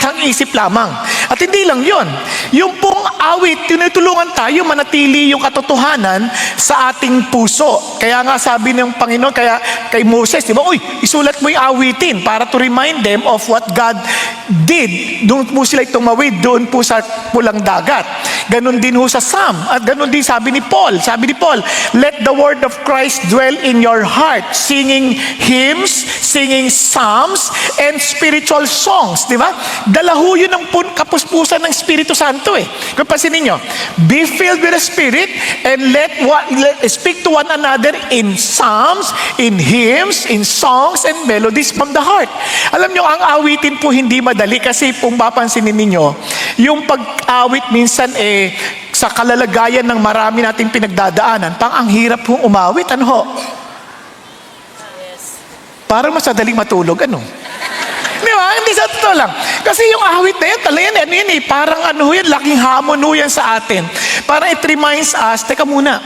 isang isip lamang. At hindi lang yon. Yung pong awit, tinutulungan tayo manatili yung katotohanan sa ating puso. Kaya nga sabi ng Panginoon, kaya kay Moses, di ba, uy, isulat mo yung awitin para to remind them of what God did. Doon po sila tumawid, doon po sa pulang dagat. Ganon din ho sa Psalm. At ganon din sabi ni Paul, let the word of Christ dwell in your heart, singing hymns, singing psalms, and spiritual songs. Di ba? Dala ho yun ang kapuspusan ng Espiritu Santo eh. Kung pansinin nyo, be filled with the Spirit and let speak to one another in psalms, in hymns, in songs, and melodies from the heart. Alam nyo, ang awitin po hindi madali kasi kung papansinin ninyo, yung pag-awit minsan sa kalalagayan ng marami nating pinagdadaanan, ang hirap pong umawit, ano ho? Parang mas madaling matulog, ano? Di ba? Hindi sa totoo lang. Kasi yung awit na yan, talaga parang yan, laking hamon ho yan sa atin. Para it reminds us, teka muna,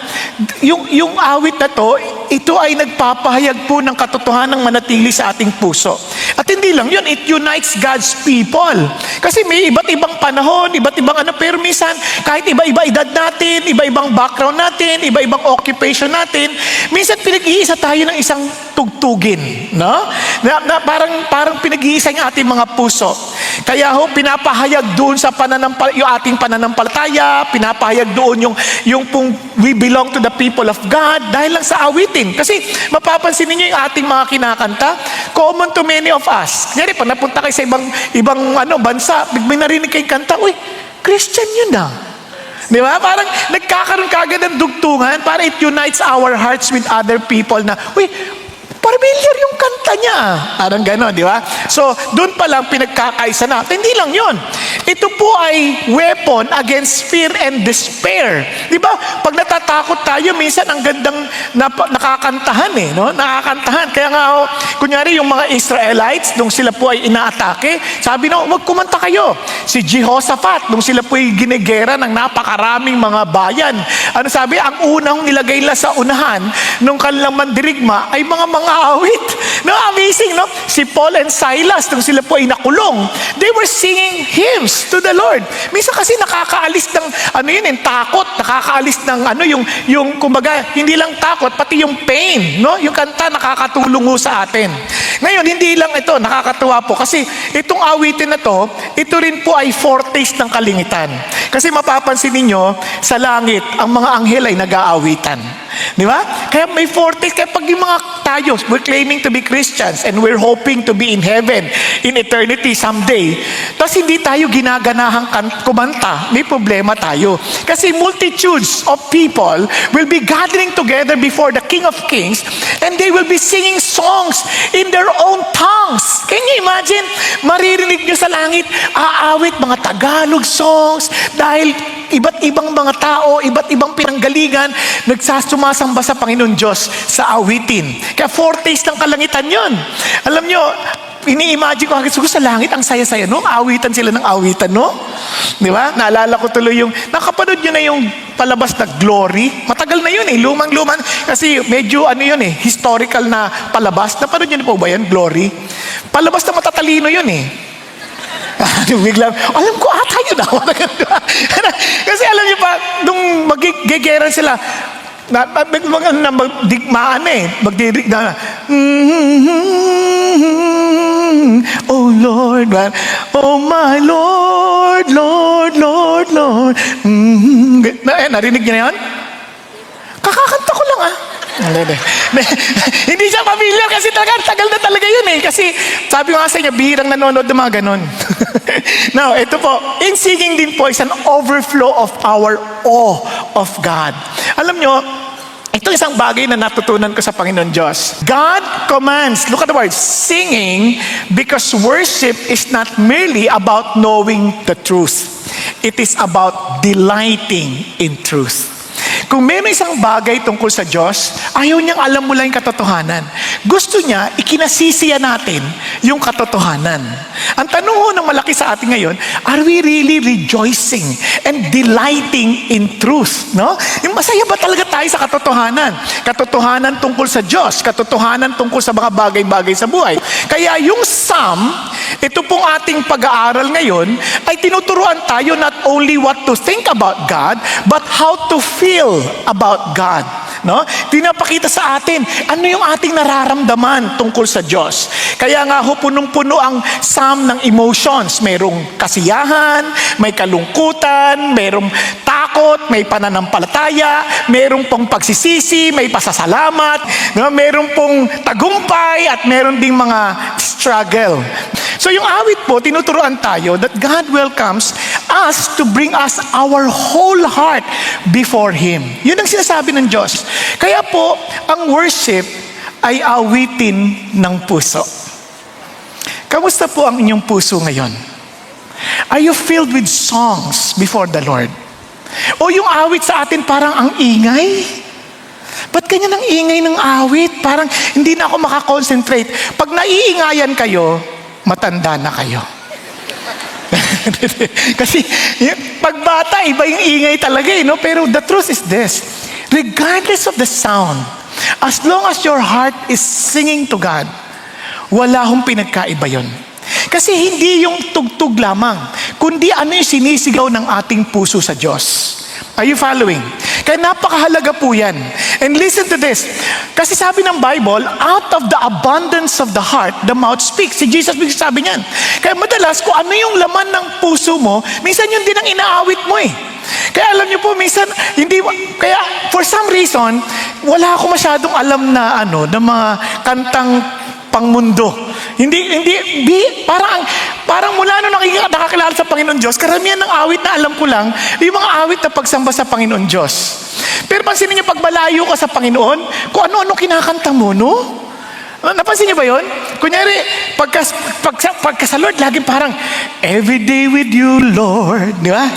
yung awit na to, ito ay nagpapahayag po ng katotohanan ng manatili sa ating puso. At hindi lang yun, it unites God's people. Kasi may iba't ibang panahon, iba't ibang pero minsan, kahit iba-iba edad natin, iba-ibang background natin, iba-ibang occupation natin, minsan pinag-iisa tayo ng isang tugtugin, no? Na parang pinag-iisa yung ating mga puso. Kaya ho, pinapahayag doon sa yung ating pananampalataya, pinapahayag doon yung pong we belong to the people of God dahil lang sa awitin. Kasi mapapansin niyo yung ating mga kinakanta, common to many of us. Kaya pag napunta kayo sa ibang bansa, may narinig kayong kanta, uy, Christian yun ah. Di ba? Parang nagkakaroon kagad ng dugtungan para it unites our hearts with other people na, uy, familiar yung kanta niya. Parang gano'n, di ba? So, doon pa lang pinagkakaisa na. At hindi lang yun. Ito po ay weapon against fear and despair. Di ba? Pag natatakot tayo, minsan ang gandang nakakantahan no? Nakakantahan. Kaya nga, kunyari yung mga Israelites, nung sila po ay inaatake, sabi na, wag kumanta kayo. Si Jehoshaphat, nung sila po ay ginegera ng napakaraming mga bayan. Ano sabi? Ang unang nilagay nila sa unahan, nung kanilang mandirigma, ay mga awit. No, amazing, no? Si Paul and Silas, nung sila po ay nakulong, they were singing hymns to the Lord. Minsan kasi nakakaalis ng, takot, nakakaalis ng, yung kumbaga, hindi lang takot, pati yung pain, no? Yung kanta nakakatulong ho sa atin. Ngayon, hindi lang ito, nakakatuwa po, kasi itong awitin na to, ito rin po ay foretaste ng kalingitan. Kasi mapapansin ninyo, sa langit, ang mga anghel ay nag-aawitan. Di ba? Kaya may foretaste, kaya pag yung mga tayo, we're claiming to be Christians and we're hoping to be in heaven in eternity someday. Tapos hindi tayo ginaganahang kumanta, may problema tayo. Kasi multitudes of people will be gathering together before the King of Kings and they will be singing songs in their own tongues. Can you imagine? Maririnig nyo sa langit, aawit mga Tagalog songs dahil iba't ibang mga tao, iba't ibang pinanggalingan, nagsumasamba sa Panginoon Diyos sa awitin. Kaya foretaste ng kalangitan yun. Alam nyo, ini-imagine ko hanggang sa langit, ang saya-saya, no? Awitan sila ng awitan, no? Di ba? Naalala ko tuloy nakapanood nyo na yung palabas na Glory. Matagal na yun lumang-luman. Kasi medyo historical na palabas. Napanood nyo na po ba yan, Glory? Palabas na matatalino yun biglang, alam ko ata yun kasi alam niyo pa, nung magigegeran sila, digmaan magdidig na oh Lord, oh my Lord, Lord, Lord, Lord. Narinig niyo na yun? Kakakanta ko lang hindi siya familiar kasi tagal na talaga yun kasi sabi ko nga sa inyo, bihirang nanonood ng mga ganon. Now, ito po, in singing din po is an overflow of our awe of God. Alam nyo, ito isang bagay na natutunan ko sa Panginoon Diyos. God commands, look at the word, singing, because worship is not merely about knowing the truth. It is about delighting in truth. Kung meron isang bagay tungkol sa Diyos, ayaw niyang alam mo lang yung katotohanan. Gusto niya, ikinasisiya natin yung katotohanan. Ang tanong ho ng malaki sa atin ngayon, are we really rejoicing and delighting in truth? No? Yung masaya ba talaga tayo sa katotohanan? Katotohanan tungkol sa Diyos, katotohanan tungkol sa mga bagay-bagay sa buhay. Kaya yung Psalm, Ito pong ating pag-aaral ngayon ay tinuturuan tayo not only what to think about God, but how to feel about God. No? Pinapakita sa atin ano yung ating nararamdaman tungkol sa Diyos. Kaya nga ho, punong-puno ang psalm ng emotions. Mayroong kasiyahan, may kalungkutan, mayroong takot, may pananampalataya, mayroong pong pagsisisi, may pasasalamat, no? Mayroong pong tagumpay at mayroong ding mga struggle. So yung awit po, tinuturuan tayo that God welcomes us to bring us our whole heart before Him. Yun ang sinasabi ng Diyos. Kaya po, ang worship ay awitin ng puso. Kamusta po ang inyong puso ngayon? Are you filled with songs before the Lord? O yung awit sa atin parang ang ingay? Ba't ganyan ang ingay ng awit? Parang hindi na ako makakonsentrate. Pag naiingayan kayo, matanda na kayo. Kasi pag bata, iba yung ingay talaga no? Pero the truth is this, regardless of the sound, as long as your heart is singing to God, wala hong pinagkaiba yun. Kasi hindi yung tugtog lamang, kundi ano yung sinisigaw ng ating puso sa Diyos. Are you following? Kaya napakahalaga po yan. And listen to this. Kasi sabi ng Bible, out of the abundance of the heart, the mouth speaks. Si Jesus sabi niyan. Kaya madalas, kung ano yung laman ng puso mo, minsan yun din ang inaawit mo eh. Kaya alam niyo po, minsan, kaya for some reason, wala ako masyadong alam na na mga kantang pangmundo. Parang mula nung nakakilala sa Panginoon Diyos, karamihan ng awit na alam ko lang, yung mga awit na pagsamba sa Panginoon Diyos. Pero pansinin niyo, pag malayo ka sa Panginoon, kung ano-ano kinakanta mo, no? Napansin niyo ba yun? Kunyari, pagka sa Lord, laging parang, every day with you, Lord. Di ba?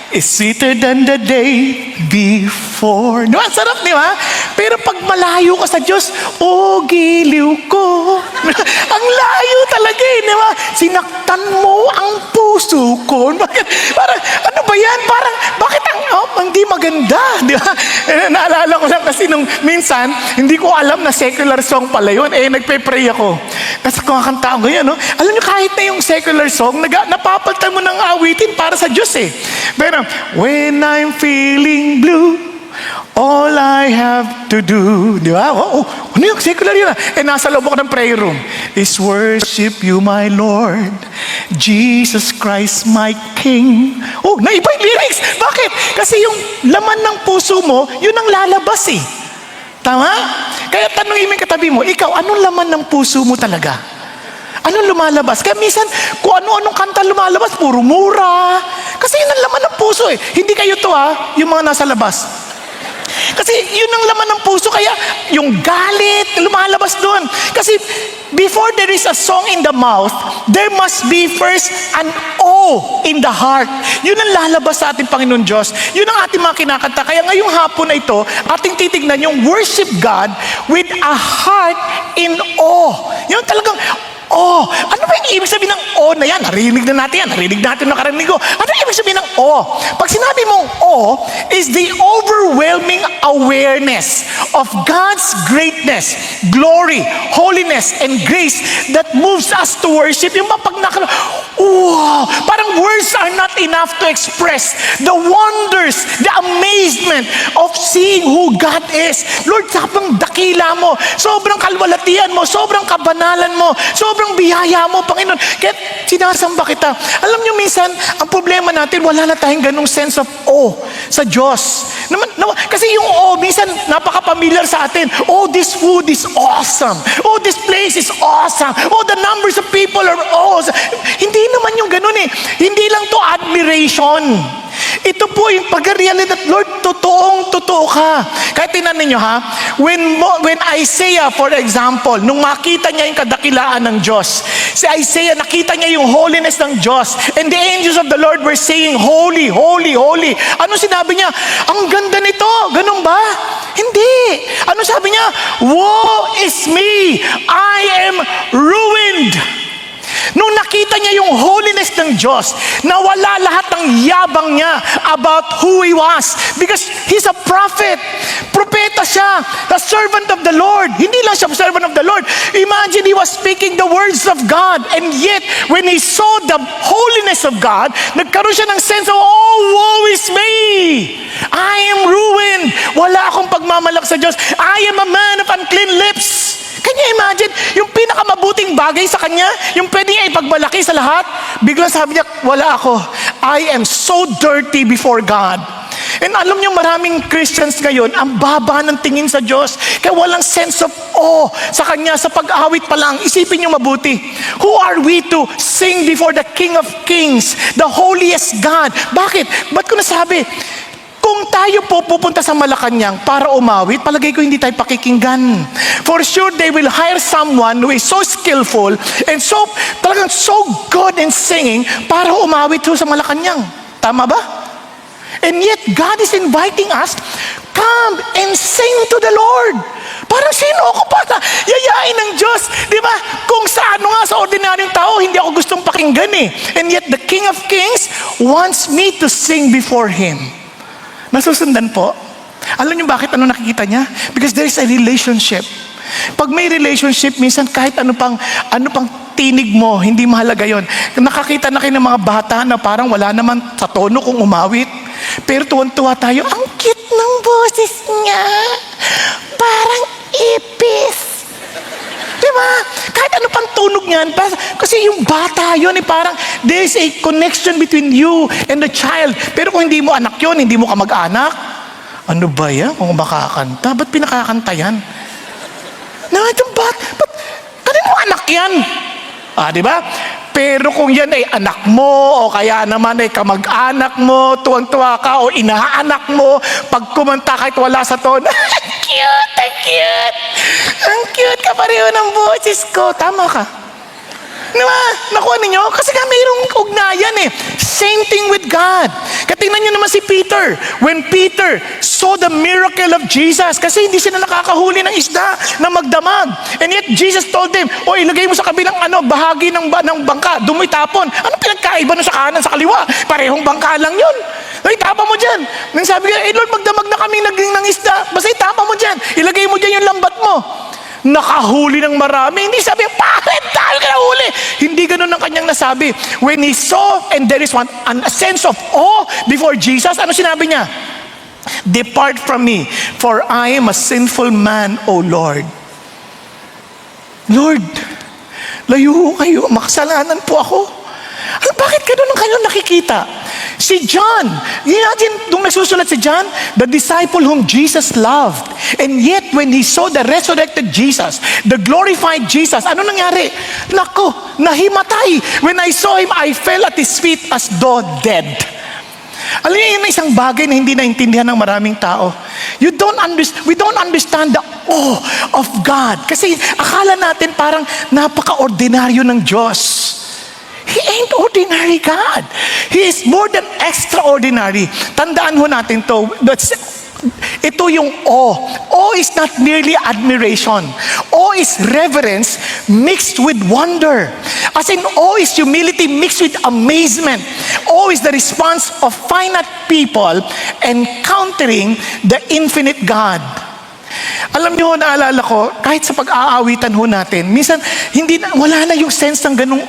Is sweeter than the day before. Di ba? Sarap, di ba? Pero pag malayo ka sa Diyos, giliw ko. Ang layo talaga eh, di ba? Sinaktan mo ang puso ko. Bakit? Parang, ano ba yan? Parang, bakit hindi maganda? Di ba? Naalala ko lang kasi nung minsan, hindi ko alam na secular song pala yun. Nagpe-pray ako. Kasi kumakanta ako ganyan, no? Alam niyo, kahit na yung secular song, napapalitan mo ng awitin para sa Diyos eh. Pero, when I'm feeling blue, all I have to do, di ba? Ano yung secular yun? Nasa loob ako ng prayer room. Is worship you, my Lord, Jesus Christ, my King. Naiba yung lyrics. Bakit? Kasi yung laman ng puso mo, yun ang lalabas eh. Tama? Kaya tanongin mo yung katabi mo, ikaw, anong laman ng puso mo talaga? Anong lumalabas? Kaya minsan, kung ano-anong kanta lumalabas, puro mura. Kasi yun ang laman ng puso eh. Hindi kayo to yung mga nasa labas. Kasi yun ang laman ng puso, kaya yung galit lumalabas doon. Kasi before there is a song in the mouth, there must be first an awe in the heart. Yun ang lalabas sa ating Panginoon Diyos. Yun ang ating mga kinakanta. Kaya ngayong hapon na ito, ating titignan yung worship God with a heart in awe. Yun talagang ano ba yung ibig sabihin ng na yan? Narinig na natin yan. Narinig natin nakarinig ko. Ano yung ibig sabihin ng Pag sinabi mong is the overwhelming awareness of God's greatness, glory, holiness, and grace that moves us to worship. Yung parang words are not enough to express the wonders, the amazement of seeing who God is. Lord, sobrang dakila mo, sobrang kalwalatian mo, sobrang kabanalan mo, sobrang biyaya mo, Panginoon. Kaya sinasamba kita. Alam niyo, minsan, ang problema natin, wala na tayong ganung sense of awe sa Diyos. Kasi yung minsan, napaka-familiar sa atin. This food is awesome. This place is awesome. The numbers of people are awesome. Hindi naman yung ganun eh. Hindi lang to admiration. Ito po yung pag-realidad, Lord, totoo ka. Kahit tinan ninyo when Isaiah, for example, nung makita niya yung kadakilaan ng Diyos, si Isaiah, nakita niya yung holiness ng Diyos, and the angels of the Lord were saying, holy, holy, holy. Ano sinabi niya? Ang ganda nito. Ganun ba? Hindi. Ano sabi niya? Woe is me. I am ruined. Nung nakita niya yung holiness ng Diyos, nawala lahat ng yabang niya about who he was. Because he's a prophet. Propeta siya. The servant of the Lord. Hindi lang siya servant of the Lord. Imagine he was speaking the words of God. And yet, when he saw the holiness of God, nagkaroon siya ng sense of, oh, woe is me. I am ruined. Wala akong pagmamalak sa Diyos. I am a man of unclean lips. Can you imagine? Yung pinakamabuting bagay sa kanya, yung pwede niya ipagmalaki sa lahat, biglang sabi niya, wala ako. I am so dirty before God. And alam niyo, maraming Christians ngayon, ang baba ng tingin sa Diyos. Kaya walang sense of awe sa Kanya, sa pag-awit pa lang. Isipin niyo mabuti. Who are we to sing before the King of Kings, the holiest God? Bakit? Ba't ko nasabi? Kung tayo po pupunta sa Malacanang para umawit, palagay ko hindi tayo pakikinggan. For sure, they will hire someone who is so skillful and talagang so good in singing para umawit sa Malacanang. Tama ba? And yet, God is inviting us, come and sing to the Lord. Parang sino ako para yayain ng Diyos? Di ba? Kung sa sa ordinaryong tao, hindi ako gustong pakinggan eh. And yet, the King of Kings wants me to sing before Him. Nasusundan po? Alam niyo bakit nakikita niya? Because there is a relationship. Pag may relationship, minsan kahit ano pang tinig mo, hindi mahalaga yon. Nakakita na kayo ng mga bata na parang wala naman sa tono kung umawit. Pero tuwan-tuwa tayo, ang cute ng boses niya. Parang ipis. Diba? Kahit ano pang tunog niyan, kasi yung bata yun, parang there is a connection between you and the child. Pero kung hindi mo anak yun, hindi mo kamag-anak, ano ba yan? Kung makakanta, ba't pinakakanta yan? Itong ba't kanino anak yan? Diba? Pero kung yan ay anak mo, o kaya naman ay kamag-anak mo, tuwang-tuwa ka, o inaanak mo, pag kumanta kahit wala sa tono, cute, ang cute. Ang cute ka pareho ng boses ko. Tama ka. Diba? Nakuha ninyo? Kasi nga mayroong ugnayan eh. Same thing with God. Katingnan nyo naman si Peter. When Peter saw the miracle of Jesus, kasi hindi sila nakakahuli ng isda na magdamag. And yet Jesus told them, ilagay mo sa kabilang bahagi ng bangka, doon mo itapon. Anong pinagkaiba nun sa kanan, sa kaliwa? Parehong bangka lang yun. Itapa mo dyan. Nang sabi ka, Lord, magdamag na kami naging ng isda. Basta itapa mo dyan. Ilagay mo dyan yung lambat mo. Nakahuli ng marami. Hindi sabi, bakit tayo ka nahuli? Hindi ganun ang kanyang nasabi. When he saw, and there is a sense of awe before Jesus, ano sinabi niya? Depart from me, for I am a sinful man, O Lord. Lord, layo kayo, makasalanan po ako. Bakit ganun ang kanyang nakikita? Si John, imagine, nung nagsusulat si John, the disciple whom Jesus loved. And yet, when he saw the resurrected Jesus, the glorified Jesus, ano nangyari? Nako, nahimatay. When I saw him, I fell at his feet as though dead. Alam niyo, yun na isang bagay na hindi naintindihan ng maraming tao. We don't understand the awe of God. Kasi akala natin parang napaka-ordinaryo ng Diyos. He ain't ordinary God. He is more than extraordinary. Tandaan ho natin to. Ito yung awe. Awe is not merely admiration. Awe is reverence mixed with wonder. As in, awe is humility mixed with amazement. Awe is the response of finite people encountering the infinite God. Alam niyo, naalala ko, kahit sa pag-aawitan ho natin, minsan wala na yung sense ng ganung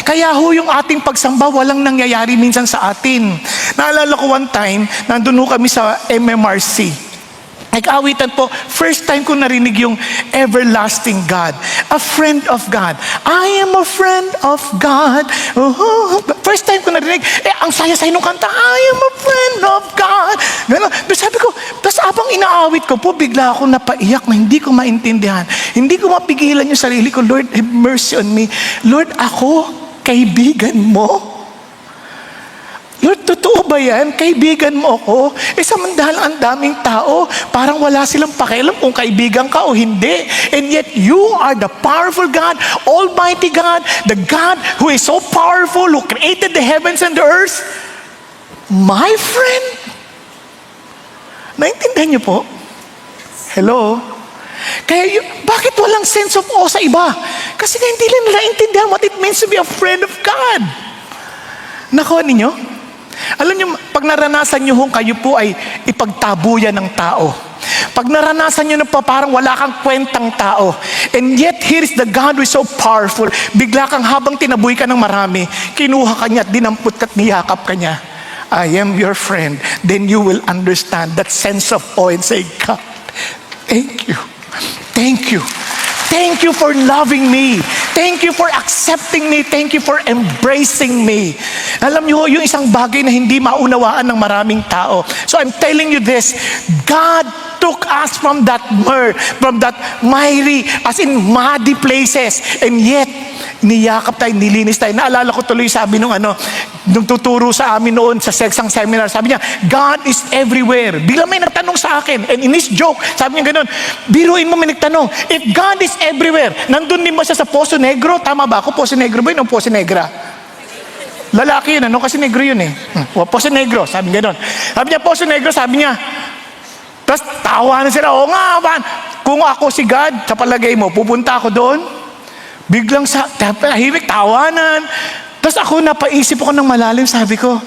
Kaya ho yung ating pagsamba, walang nangyayari minsan sa atin. Naalala ko one time, nandun ho kami sa MMRC. Nag-aawitan po, first time ko narinig yung everlasting God. A friend of God. I am a friend of God. First time ko narinig, ang saya-saya nung kanta, I am a friend of God. Pero sabi ko, tapos abang inaawit ko po, bigla ako napaiyak na hindi ko maintindihan. Hindi ko mapigilan yung sarili ko, Lord, have mercy on me. Lord, ako, kaibigan mo. Lord, totoo ba yan? Kaibigan mo ako? Samantalang ang daming tao, parang wala silang pakialam kung kaibigan ka o hindi. And yet, you are the powerful God, Almighty God, the God who is so powerful, who created the heavens and the earth. My friend? Naintindihan niyo po? Hello? Kaya bakit walang sense of awe sa iba? Kasi nga hindi nila naintindihan what it means to be a friend of God. Nakuha ninyo? Alam niyo, pag naranasan niyo kayo po ay ipagtabuyan ng tao. Pag naranasan niyo na parang wala kang kwentang tao, and yet here is the God who is so powerful, bigla kang habang tinaboy ka ng marami, kinuha ka niya at dinampot ka at niyakap ka niya. I am your friend. Then you will understand that sense of awe and say, God, thank you. Thank you. Thank you for loving me. Thank you for accepting me. Thank you for embracing me. Alam niyo, yung isang bagay na hindi maunawaan ng maraming tao. So I'm telling you this, God took us from that miry, as in muddy places, and yet, niyakap tayo, nilinis tayo. Naalala ko tuloy sabi nung tuturo sa amin noon sa sexang seminar, sabi niya, God is everywhere. Bigla may nagtanong sa akin, and in his joke, sabi niya ganun, biruin mo may nagtanong, if God is everywhere, nandun din ba siya sa Poso Negro? Tama ba ako? Poso Negro ba yun o Poso Negra? Lalaki yun, kasi negro yun eh. Poso Negro, sabi niya ganun. Sabi niya, Poso Negro, sabi niya, tapos tawa na sila, o nga, kung ako si God, sa palagay mo, pupunta ako doon? Biglang tahimik, tawanan. Tapos ako napaisip ako ng malalim, sabi ko,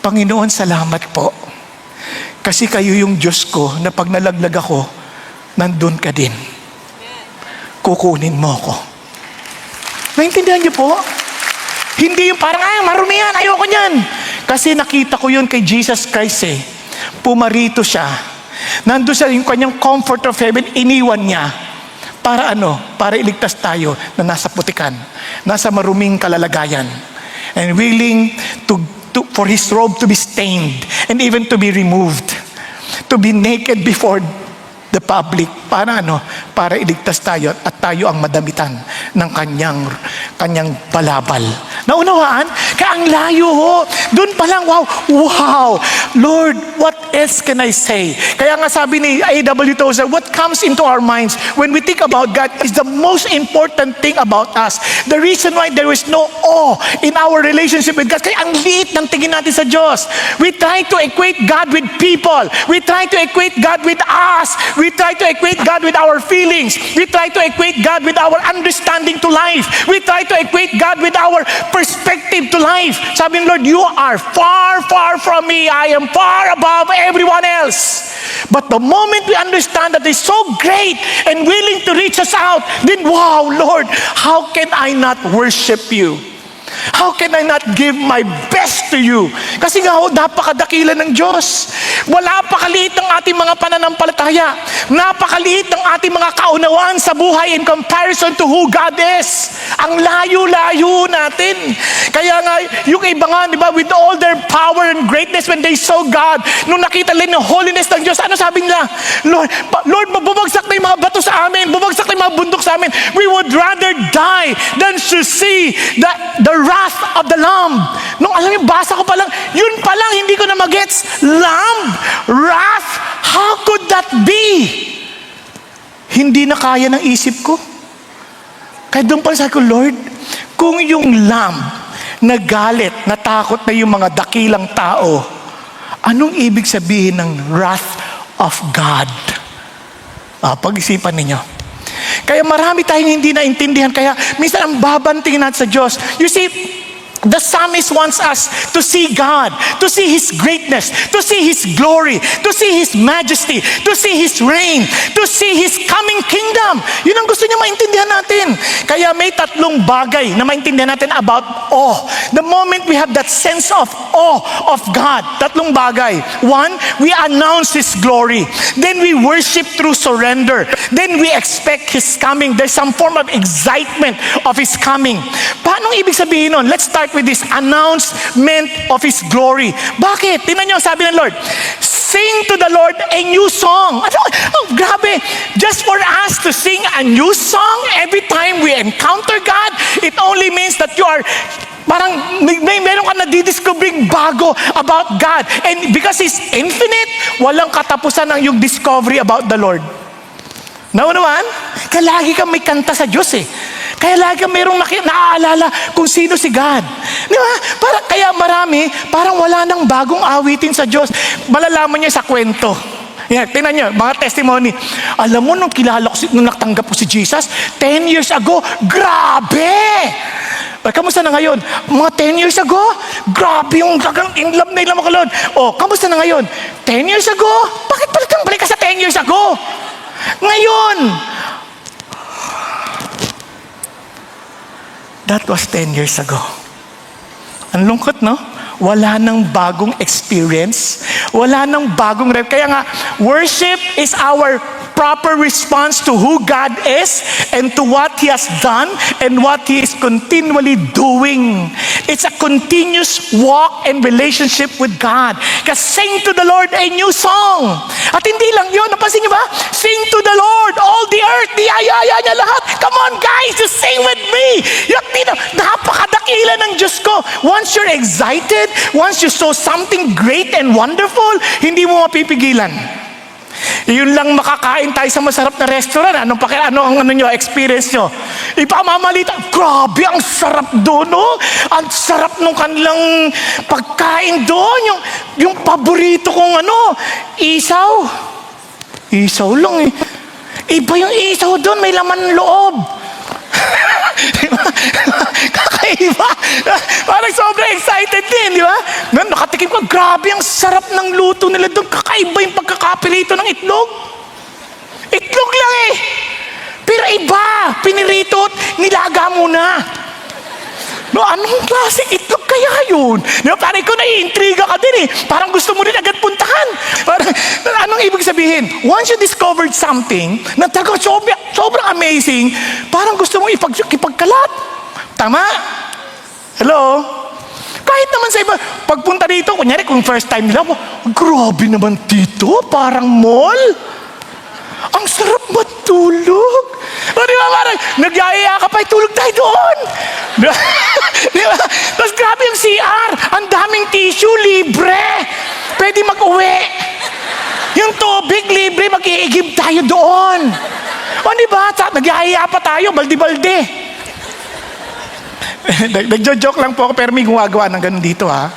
Panginoon, salamat po. Kasi kayo yung Diyos ko na pag nalaglag ako, nandun ka din. Kukunin mo ko. Naintindihan niyo po? Hindi yung parang, marumi yan, ayoko niyan. Kasi nakita ko yun kay Jesus Christ eh. Pumarito siya. Nandun siya yung kanyang comfort of heaven, iniwan niya. Para Para iligtas tayo na nasa putikan, nasa maruming kalalagayan, and willing for his robe to be stained and even to be removed, to be naked before the public. Para Para iligtas tayo at tayo ang madamitan ng kanyang balabal. Naunawaan? Kaya ang layo ho. Doon pa lang, wow, Lord, what else can I say? Kaya nga sabi ni A.W. Tozer, what comes into our minds when we think about God is the most important thing about us. The reason why there is no awe in our relationship with God, kaya ang liit ng tingin natin sa Diyos. We try to equate God with people. We try to equate God with us. We try to equate God with our feelings. We try to equate God with our understanding to life. We try to equate God with our perspective to life. Sabi ng Lord, you are far, far from me. I am far above everyone else. But the moment we understand that He's so great and willing to reach us out, then wow, Lord, how can I not worship you? How can I not give my best to you? Kasi nga napakadakila ng Diyos. Wala pakaliit ng ating mga pananampalataya. Napakaliit ng ating mga kaunawaan sa buhay in comparison to who God is. Ang layo-layo natin. Kaya nga, yung iba nga, di ba, with all their power and greatness when they saw God, nung nakita nila yung holiness ng Diyos, ano sabi nila? Lord, bumagsak na yung mga bato sa amin, bumagsak na yung mga bundok sa amin. We would rather die than to see the wrath of the Lamb. Nung alam niyo, basa ko pa lang, yun pa lang, hindi ko na magets. Lamb, wrath, how could that be? Hindi na kaya ng isip ko. Kaya doon pa sabi ko, Lord, kung yung Lamb nagalit, natakot na yung mga dakilang tao, anong ibig sabihin ng wrath of God? Pag-isipan ninyo. Kaya marami tayong hindi naintindihan. Kaya minsan ang babantingin natin sa Diyos. You see, the psalmist wants us to see God, to see His greatness, to see His glory, to see His majesty, to see His reign, to see His coming kingdom. Yun ang gusto niya maintindihan natin. Kaya may tatlong bagay na maintindihan natin about awe. The moment we have that sense of awe of God, tatlong bagay. One, we announce His glory. Then we worship through surrender. Then we expect His coming. There's some form of excitement of His coming. Paano ibig sabihin nun? Let's start with this announcement of His glory. Bakit? Tingnan niyo, sabi ng Lord, sing to the Lord a new song. Grabe. Just for us to sing a new song every time we encounter God, it only means that you are parang meron ka na didiscovering bago about God. And because He's infinite, walang katapusan ang yung discovery about the Lord. Naunawan? Kaya lagi kang may kanta sa Diyos eh. Kaya lagi kang mayroong naaalala kung sino si God. Di ba? Kaya marami, parang wala nang bagong awitin sa Diyos. Malalaman niya sa kwento. Yan, tingnan nyo, mga testimony. Alam mo, nung kilala ko, nung natanggap ko si Jesus, 10 years ago, grabe! Ay, kamusta na ngayon? Mga 10 years ago, grabe yung in love na ilang makalod. O, kamusta na ngayon? 10 years ago? Bakit balik ka sa 10 years ago? Ngayon! That was 10 years ago. Ang lungkot, no? Wala nang bagong experience. Wala nang bagong Kaya nga, worship is our proper response to who God is and to what He has done and what He is continually doing. It's a continuous walk and relationship with God. Kasi sing to the Lord a new song. At hindi lang yun, napansin niyo ba? Sing to the Lord, all the earth, niyayaya niya lahat. Come on guys, just sing with me. Napakadakila ng Diyos ko. Once you're excited, once you saw something great and wonderful, hindi mo mapipigilan. Yun lang makakain tayo sa masarap na restaurant. Ano ang experience nyo? Ipamamalita, grabe, ang sarap doon, no? Ang sarap nung kanilang pagkain doon. Yung paborito kong isaw. Isaw lang eh. Iba yung isaw doon, may laman loob. Diba? Kakaiba. Parang sobrang excited din, di ba? Nakatikim ko, grabe ang sarap ng luto nila doon. Kakaiba yung pagkakapirito ng itlog. Itlog lang eh. Pero iba, pinirito at nilaga muna. No, anong klaseng itlog kaya yun? Diba? Parang ikaw naiintriga ka din eh. Parang gusto mo rin agad puntahan. Parang, anong ibig sabihin? Once you discovered something na talagang sobrang amazing, parang gusto mo ipagkalat. Tama? Hello? Kahit naman sa iba, pagpunta dito, kunyari kung first time nila, grabe naman dito, parang mall. Ang sarap matulog. O di ba parang, nagyayaya ka pa, tulog tayo doon. Di ba? Tapos grabe yung CR, ang daming tissue, libre. Pwede mag-uwi. Yung tubig, libre, mag-iigib tayo doon. O di ba, nagyayaya pa tayo, baldi-baldi. Nagjo-joke lang po ako, pero may gumagawa ng ganun dito, ha?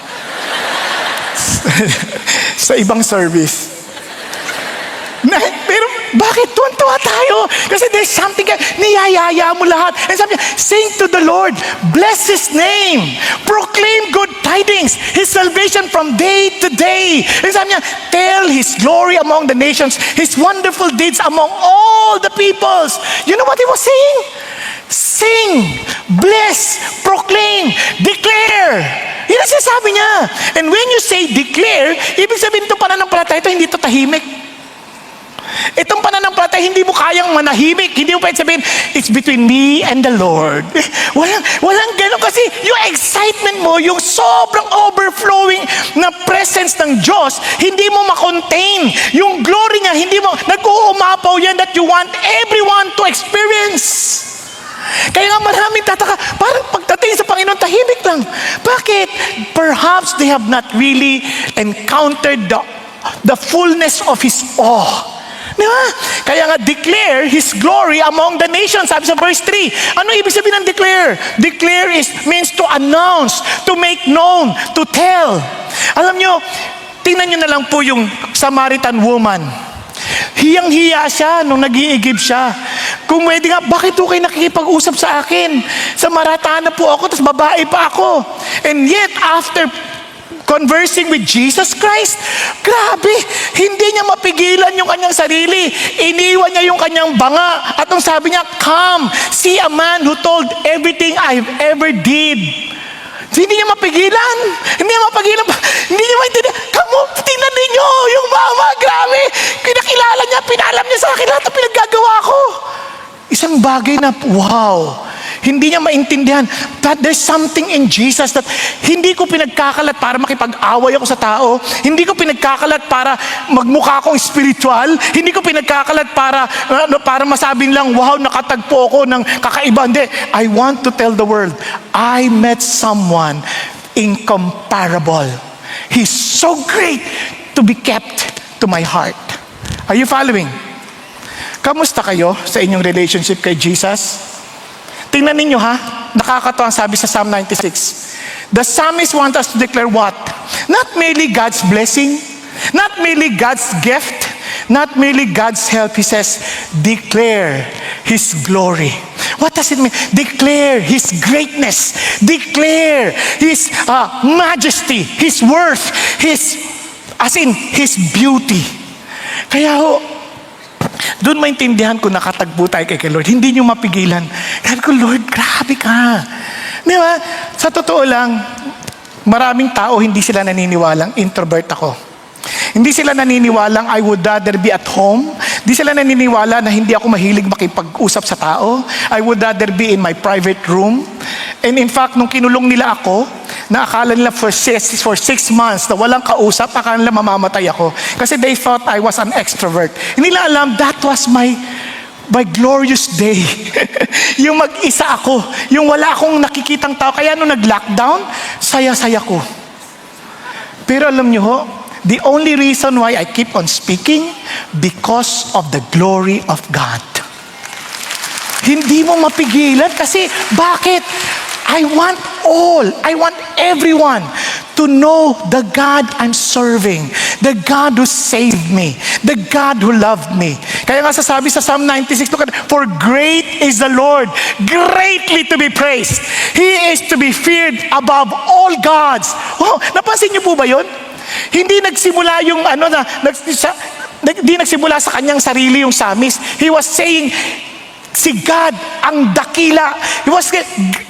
Sa ibang service. Pero bakit tuwan-tuwa tayo? Kasi there's something, niyayaya mo lahat. And sabi niya, sing to the Lord, bless His name, proclaim good tidings, His salvation from day to day. And sabi niya, tell His glory among the nations, His wonderful deeds among all the peoples. You know what He was saying? Sing, bless, proclaim, declare. Yun ang sinasabi niya. And when you say declare, ibig sabihin itong pananampalataya ito, hindi ito tahimik. Itong pananampalataya, hindi mo kayang manahimik. Hindi mo pwede sabihin, it's between me and the Lord. Walang ganun kasi yung excitement mo, yung sobrang overflowing na presence ng Diyos, hindi mo makontain. Yung glory niya, hindi mo, nag-uumapaw yan that you want everyone to experience. Kaya nga maraming tataka, parang pagdating sa Panginoon, tahimik lang. Bakit? Perhaps they have not really encountered the fullness of His awe. Diba? Kaya nga, declare His glory among the nations. Sabi sa verse 3. Ano ibig sabihin ng declare? Declare means to announce, to make known, to tell. Alam nyo, tingnan nyo na lang po yung Samaritan woman. Hiyang-hiya siya nung nag-iigib siya. Kung pwede nga, bakit kayo nakikipag-usap sa akin? Sa Maratana po ako, tapos babae pa ako. And yet, after conversing with Jesus Christ, grabe, hindi niya mapigilan yung kanyang sarili. Iniwan niya yung kanyang banga. At nung sabi niya, come, see a man who told everything I've ever did. Hindi niya mapigilan. Hindi niya mapigilan. Hindi niya maintindihan. Tingnan ninyo, yung mama, grabe. Kinakilala niya, pinalam niya sa akin lahat ang pinaggagawa ko. Isang bagay na, wow. Hindi niya maintindihan that there's something in Jesus that hindi ko pinagkakalat para makipag-away ako sa tao. Hindi ko pinagkakalat para magmukha akong spiritual. Hindi ko pinagkakalat para masabing lang, wow, nakatagpo ako ng kakaiba. Hindi. I want to tell the world, I met someone incomparable. He's so great to be kept to my heart. Are you following? Kamusta kayo sa inyong relationship kay Jesus? Tingnan ninyo ha, nakakatawa ang sabi sa Psalm 96. The psalmist wants us to declare what? Not merely God's blessing, not merely God's gift, Not merely God's help, he says, declare His glory. What does it mean? Declare His greatness. Declare His majesty, His worth, His beauty. Kaya doon maintindihan ko, nakatagpo tayo kay Lord. Hindi niyo mapigilan. Sabi ko, Lord, grabe ka. Di ba? Sa totoo lang, maraming tao hindi sila naniniwalang introvert ako. Hindi sila naniniwalang I would rather be at home. Hindi sila naniniwala na hindi ako mahilig makipag-usap sa tao. I would rather be in my private room. And in fact, nung kinulong nila ako, na akala nila for 6 months na walang kausap, akala nila mamamatay ako. Kasi they thought I was an extrovert. Hindi nila alam, that was my glorious day. Yung mag-isa ako, yung wala akong nakikitang tao. Kaya nung nag-lockdown, saya-saya ko. Pero alam nyo ho, the only reason why I keep on speaking, because of the glory of God. Hindi mo mapigilan kasi bakit? I want everyone to know the God I'm serving, the God who saved me, the God who loved me. Kaya nga sasabi sa Psalm 96, look at, for great is the Lord, greatly to be praised. He is to be feared above all gods. Wow, napansin niyo po ba yun? Hindi nagsimula yung hindi nagsimula sa kanyang sarili yung psalmist. He was saying, si God ang dakila.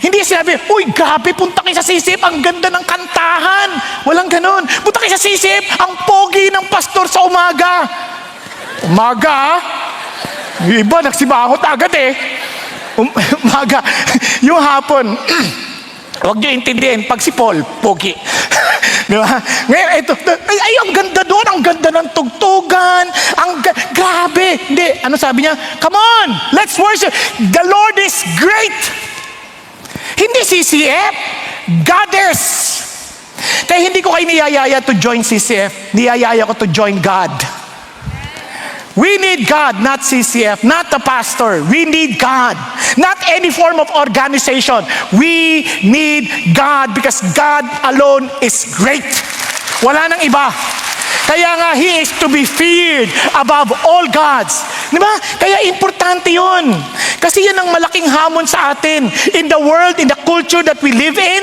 Hindi sinabi, uy, grabe, punta kayo sa sisip, ang ganda ng kantahan. Walang ganon. Punta kayo sa sisip, ang pogi ng pastor sa umaga. Umaga, yung iba, nagsibangot agad umaga. Yung hapon, huwag nyo intindihin, pag si Paul, pogi. Di ba? Ngayon, ito, ang ganda doon, ang ganda ng tugtugan, grabe. Hindi, ano sabi niya? Come on, let's worship. The Lord is great. Hindi CCF, Goddess. Kaya hindi ko kayo niyayaya to join CCF, niyayaya ko to join God. We need God, not CCF, not the pastor. We need God, not any form of organization. We need God because God alone is great. Wala nang iba. Kaya nga, He is to be feared above all gods. Di ba? Kaya importante yun. Kasi yan ang malaking hamon sa atin. In the world, in the culture that we live in,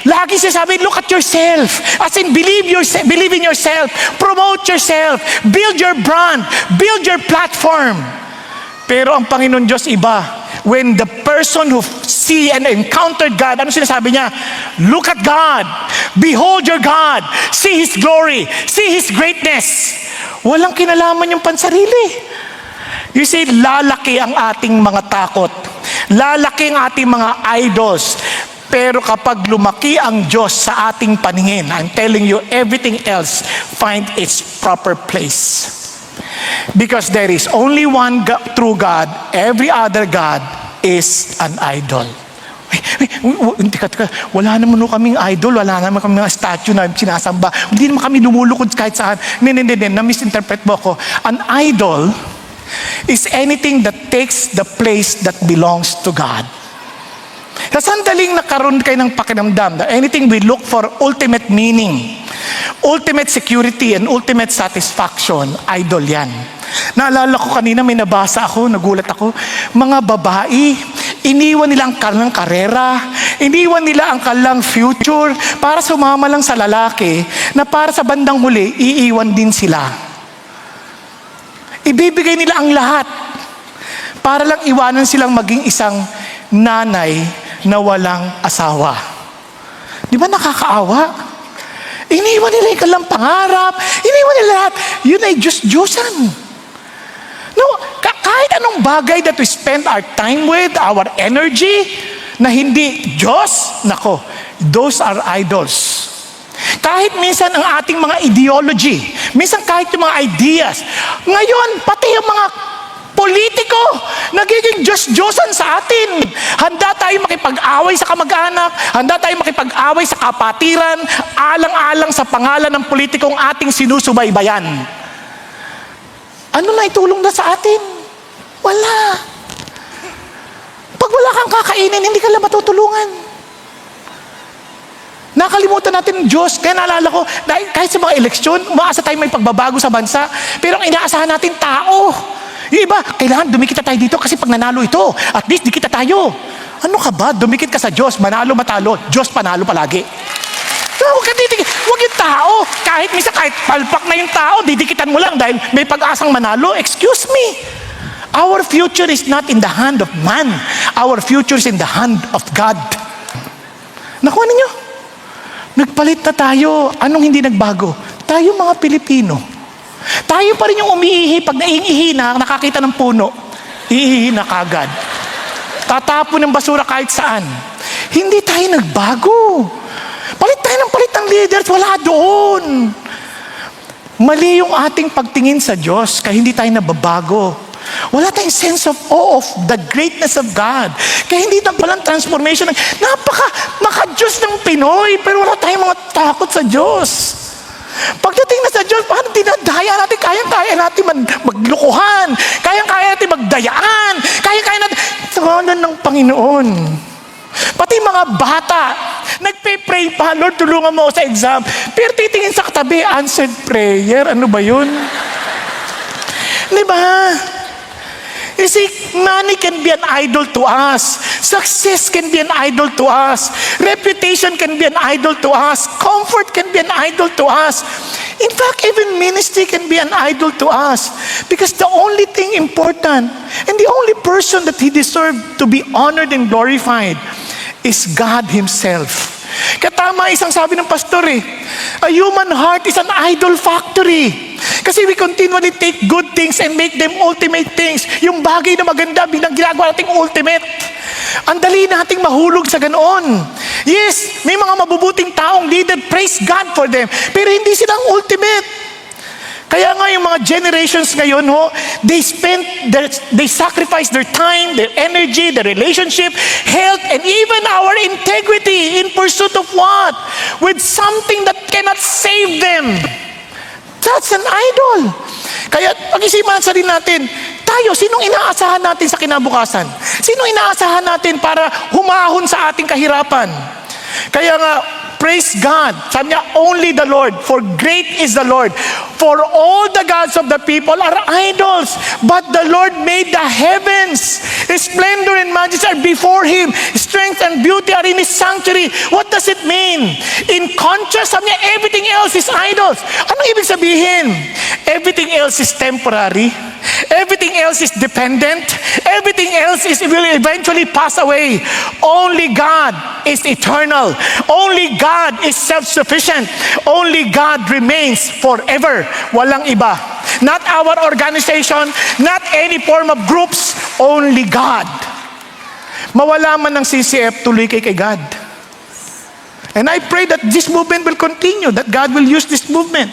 lagi sinasabi, look at yourself. As in, believe in yourself. Promote yourself. Build your brand. Build your platform. Pero ang Panginoon Diyos iba. When the person who see and encountered God, ano sinasabi niya? Look at God. Behold your God. See His glory. See His greatness. Walang kinalaman yung pansarili. You see, lalaki ang ating mga takot. Lalaki ang ating mga idols. Pero kapag lumaki ang Diyos sa ating paningin, I'm telling you, everything else find its proper place. Because there is only one true God. Every other God is an idol. Wala naman kaming idol, wala naman kaming statue na sinasamba. Hindi naman kami lumulukod kahit saan. Hindi, na-misinterpret mo ako. An idol is anything that takes the place that belongs to God. Sa sandaling nakaroon kayo ng pakiramdam, anything we look for ultimate meaning, ultimate security, and ultimate satisfaction, idol yan. Naalala ko kanina, may nabasa ako, nagulat ako, mga babae, iniwan nila ang kanilang karera, iniwan nila ang kanilang future para sumama lang sa lalaki na para sa bandang huli, iiwan din sila. Ibibigay nila ang lahat para lang iwanan silang maging isang nanay na walang asawa. Di ba nakakaawa? Iniwan nila yung kanilang pangarap, iniwan nila lahat. Yun ay Diyos-Diyosan. No, kahit anong bagay that we spend our time with, our energy, na hindi Diyos, nako, those are idols. Kahit minsan ang ating mga ideology, minsan kahit yung mga ideas, ngayon, pati yung mga politiko, nagiging Diyos-Diyosan sa atin. Handa tayo makipag-away sa kamag-anak, handa tayo makipag-away sa kapatiran, alang-alang sa pangalan ng politikong ating sinusubaybayan. Ano na itulong na sa atin? Wala. Pag wala kang kakainin, hindi ka lang matutulungan. Nakalimutan natin ng Diyos. Kaya naalala ko, dahil kahit sa mga eleksyon, umaasa tayo may pagbabago sa bansa. Pero ang inaasahan natin, tao. Yung iba, kailangan dumikit tayo dito kasi pag nanalo ito, at least dikit tayo. Ano ka ba? Dumikit ka sa Diyos, manalo, matalo. Diyos panalo palagi. Huwag ka didikit. Huwag yung tao. Kahit minsan, kahit palpak na yung tao, didikitan mo lang dahil may pag-asang manalo. Excuse me. Our future is not in the hand of man. Our future is in the hand of God. Nakuha ninyo? Nagpalit na tayo. Anong hindi nagbago? Tayo mga Pilipino. Tayo pa rin yung umiihi. Pag naiihi na, nakakita ng puno, iihi na kagad. Tatapon ng basura kahit saan. Hindi tayo nagbago. Palit tayo ng leaders. Wala doon. Mali yung ating pagtingin sa Diyos kaya hindi tayo nababago. Wala tayong sense of awe of the greatness of God. Kaya hindi na palang transformation. Maka-Diyos ng Pinoy, pero wala tayong mga takot sa Diyos. Pagdating na sa Diyos, paano dinadaya natin? Kayang-kaya natin maglukuhan. Kayang-kaya natin magdayaan. Kayang-kaya natin. Sa ngalan ng Panginoon. Pati mga bata, nagpe-pray pa, Lord, tulungan mo ako sa exam. Pero titingin sa katabi, answered prayer. Ano ba yun? Di ba? You see, money can be an idol to us. Success can be an idol to us. Reputation can be an idol to us. Comfort can be an idol to us. In fact, even ministry can be an idol to us. Because the only thing important and the only person that He deserved to be honored and glorified is God Himself. Katama isang sabi ng pastor a human heart is an idol factory. Kasi we continually take good things and make them ultimate things. Yung bagay na maganda bilang ginagawa nating ultimate. Ang dali nating mahulog sa ganoon. Yes, may mga mabubuting taong leader, praise God for them. Pero hindi silang ultimate. Kaya nga yung mga generations ngayon, they sacrifice their time, their energy, their relationship, health, and even our integrity in pursuit of what? With something that cannot save them. That's an idol. Kaya pag-isipan sa rin natin, tayo, sinong inaasahan natin sa kinabukasan? Sinong inaasahan natin para humahon sa ating kahirapan? Kaya nga, praise God. Sabi niya, only the Lord, for great is the Lord. For all the gods of the people are idols, but the Lord made the heavens. His splendor and majesty are before Him. Strength and beauty are in His sanctuary. What does it mean? In contrast, sabi niya, everything else is idols. Anong ibig sabihin? Everything else is temporary. Everything else is dependent. Everything else will eventually pass away. Only God is eternal. Only God is self-sufficient. Only God remains forever. Walang iba. Not our organization, not any form of groups, only God. Mawala man ng CCF, tuloy kay God. And I pray that this movement will continue, that God will use this movement.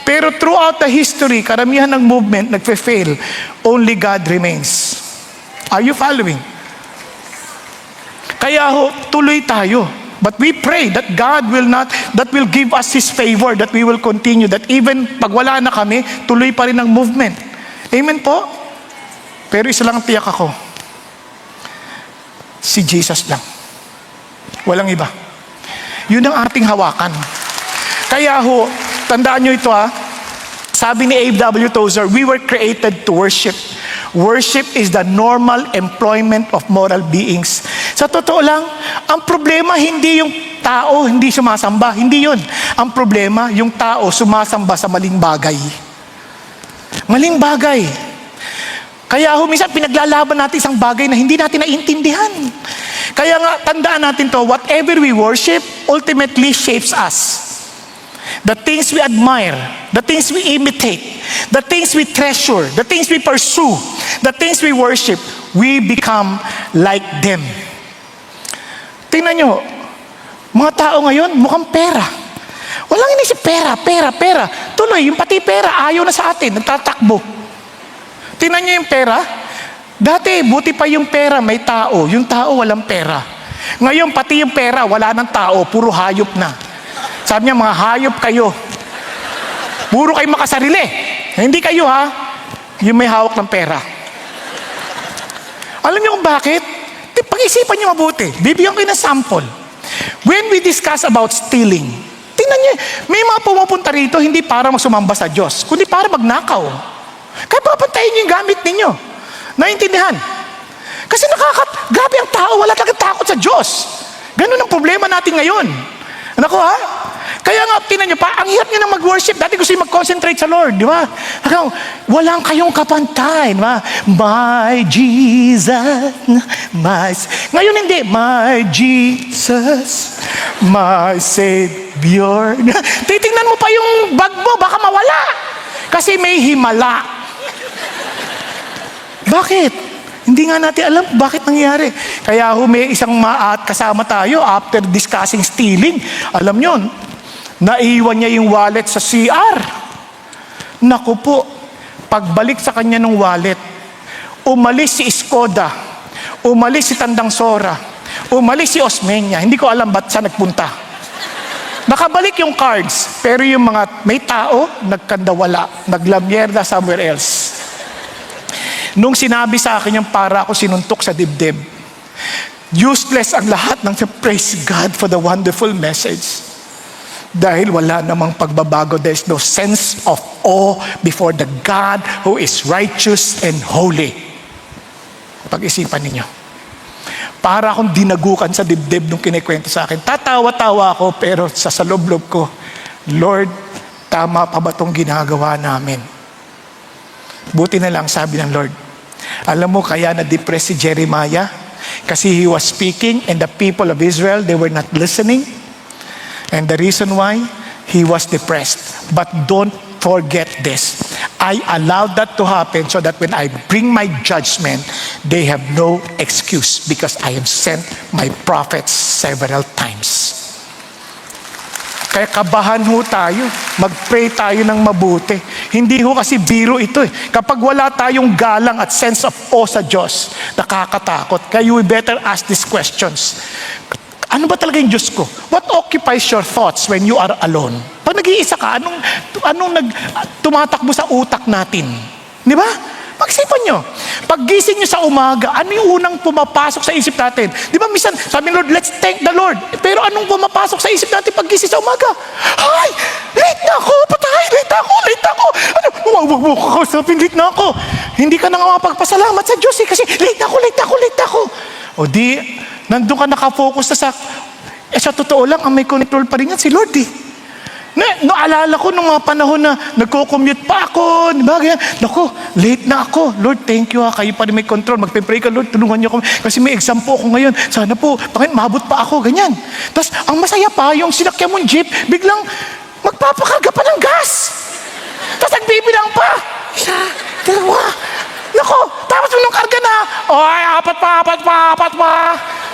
Pero throughout the history, karamihan ng movement nagfe-fail. Only God remains. Are you following? Kaya tuloy tayo. But we pray that God will give us His favor, that we will continue, that even pag wala na kami, tuloy pa rin ang movement. Amen po? Pero isa lang ang tiyak ako. Si Jesus lang. Walang iba. Yun ang ating hawakan. Kaya tandaan nyo ito sabi ni A.W. Tozer, we were created to worship. Worship is the normal employment of moral beings. Sa totoo lang, ang problema hindi yung tao hindi sumasamba. Hindi yun. Ang problema, yung tao sumasamba sa maling bagay. Maling bagay. Kaya minsan pinaglalaban natin isang bagay na hindi natin naiintindihan. Kaya nga, tandaan natin to, whatever we worship, ultimately shapes us. The things we admire, the things we imitate, the things we treasure, the things we pursue, the things we worship, we become like them. Tingnan nyo, mga tao ngayon, mukhang pera. Walang inisip pera. Tuloy, yung pati pera, ayaw na sa atin, nagtatakbo. Tingnan nyo yung pera. Dati, buti pa yung pera, may tao. Yung tao, walang pera. Ngayon, pati yung pera, wala ng tao, puro hayop na. Sabi niya, mga hayop kayo. Puro kayo makasarili. Hindi kayo yung may hawak ng pera. Alam niyo kung bakit? Pag-isipan niyo mabuti. Bibigyan ko ng sample. When we discuss about stealing, tingnan niyo, may mga pumupunta rito hindi para magsumamba sa Diyos, kundi para magnakaw. Kaya papantayin niyo yung gamit ninyo. Naintindihan? Kasi grabe ang tao, wala talagang takot sa Diyos. Ganun ang problema natin ngayon. Nako ha? Kaya nga, tingnan niyo pa, ang hirap niyo na mag-worship. Dati gusto niyo mag-concentrate sa Lord, di ba? Walang kayong kapantay, di ba? My Jesus, Ngayon hindi, my Jesus, my Savior. Titingnan mo pa yung bag mo, baka mawala. Kasi may himala. Bakit? Hindi nga natin alam bakit nangyari. Kaya may isang kasama tayo after discussing stealing. Alam nyo, naiwan niya yung wallet sa CR. Naku po, pagbalik sa kanya ng wallet, umalis si Skoda, umalis si Tandang Sora, umalis si Osmeña. Hindi ko alam ba't siya nagpunta. Nakabalik yung cards, pero yung mga may tao, nagkandawala, naglamyerda somewhere else. Nung sinabi sa akin yung para ako sinuntok sa dibdib, useless ang lahat ng praise God for the wonderful message. Dahil wala namang pagbabago, there's no sense of awe before the God who is righteous and holy. Pag-isipan ninyo. Para akong dinagukan sa dibdib nung kinikwento sa akin. Tatawa-tawa ako, pero sa loob-loob ko, Lord, tama pa ba itong ginagawa namin? Buti na lang, sabi ng Lord. Alam mo, kaya na-depress si Jeremiah? Kasi he was speaking and the people of Israel, they were not listening. And the reason why, he was depressed. But don't forget this. I allowed that to happen so that when I bring my judgment, they have no excuse because I have sent my prophets several times. Kaya kabahan ho tayo. Mag-pray tayo ng mabuti. Hindi ho kasi biro ito eh. Kapag wala tayong galang at sense of awe sa Diyos, nakakatakot. Kaya you better ask these questions. Ano ba talaga yung Diyos ko? What occupies your thoughts when you are alone? Pag nag-iisa ka, anong tumatakbo sa utak natin? Di ba? Pag-isipan nyo. Pag-gising nyo sa umaga, ano yung unang pumapasok sa isip natin? Di ba, minsan, sabi ng Lord, let's thank the Lord. Pero anong pumapasok sa isip natin pag-gising sa umaga? Ay, late na ako, patay, late ako. Ano, wag mo kakasapin, late na ako. Hindi ka na nga mapagpasalamat sa Diyos eh, kasi late ako. O di, nandun ka nakafocus na sa totoo lang, ang may control pa rin yan si Lord eh. Naalala ko nung mga panahon na nagko-commute pa ako, di ba? Naku, late na ako. Lord, thank you ha, kayo pa rin may control. Magpe-pray ka, Lord, tulungan niyo ako. Kasi may exam po ako ngayon. Sana po, Panginoon, maabot pa ako, ganyan. Tapos, ang masaya pa, yung sinakyan mong jeep, biglang magpapakarga pa ng gas. Tapos, nagbibilang pa. Isa, dalawa. Naku, tapos nung karga na, ay, apat pa.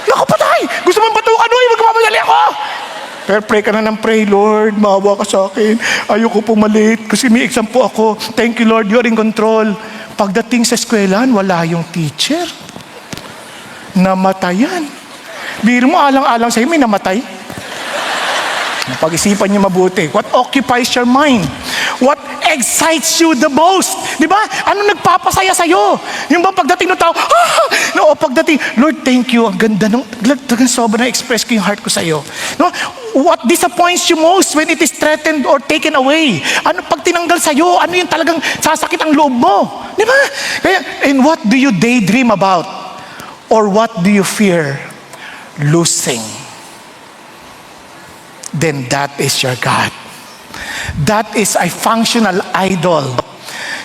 Naku, patay. Gusto mong batukan, uy, magpapadali ako. Pero pray ka na ng pray, Lord, maawa ka sa akin. Ayoko pumalit kasi may exam po ako. Thank you, Lord, you're in control. Pagdating sa eskwelahan, wala yung teacher. Namatayan. Biro mo, alang-alang sa'yo, may namatay. Pag-isipan niyo mabuti. What occupies your mind? What excites you the most? Di ba? Ano nagpapasaya sa'yo? Yung ba pagdating ng tao, no, pagdating, Lord, thank you. Ang ganda nung, sobrang na-express ko yung heart ko sa'yo. No? What disappoints you most when it is threatened or taken away? Ano pag tinanggal sa'yo? Ano yung talagang sasakit ang loob mo? Di ba? Kaya, and what do you daydream about? Or what do you fear losing? Then that is your God. That is a functional idol.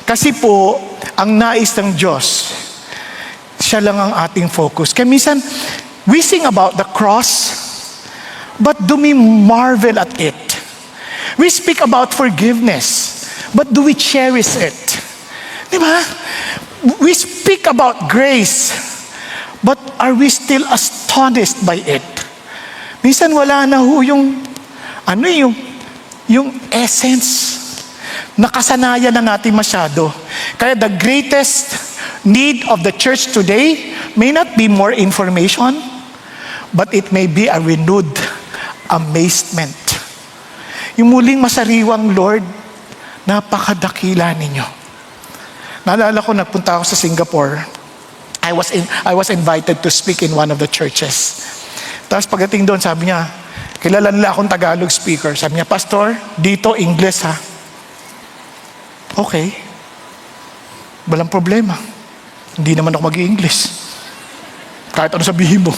Kasi po, ang nais ng Diyos, siya lang ang ating focus. Kaya minsan, we sing about the cross, but do we marvel at it? We speak about forgiveness, but do we cherish it? Di ba? We speak about grace, but are we still astonished by it? Minsan wala na ho yung essence. Nakasanayan na natin masyado. Kaya the greatest need of the church today may not be more information, but it may be a renewed amazement. Yung muling masariwang, Lord, napakadakila ninyo. Naalala ko, nagpunta ako sa Singapore. I was invited to speak in one of the churches. Tapos pagdating doon, sabi niya, Kilala nila akong Tagalog speaker. Sabi niya, Pastor, dito English ha. Okay. Walang problema. Hindi naman ako mag-i-English. Kahit ano sabihin mo.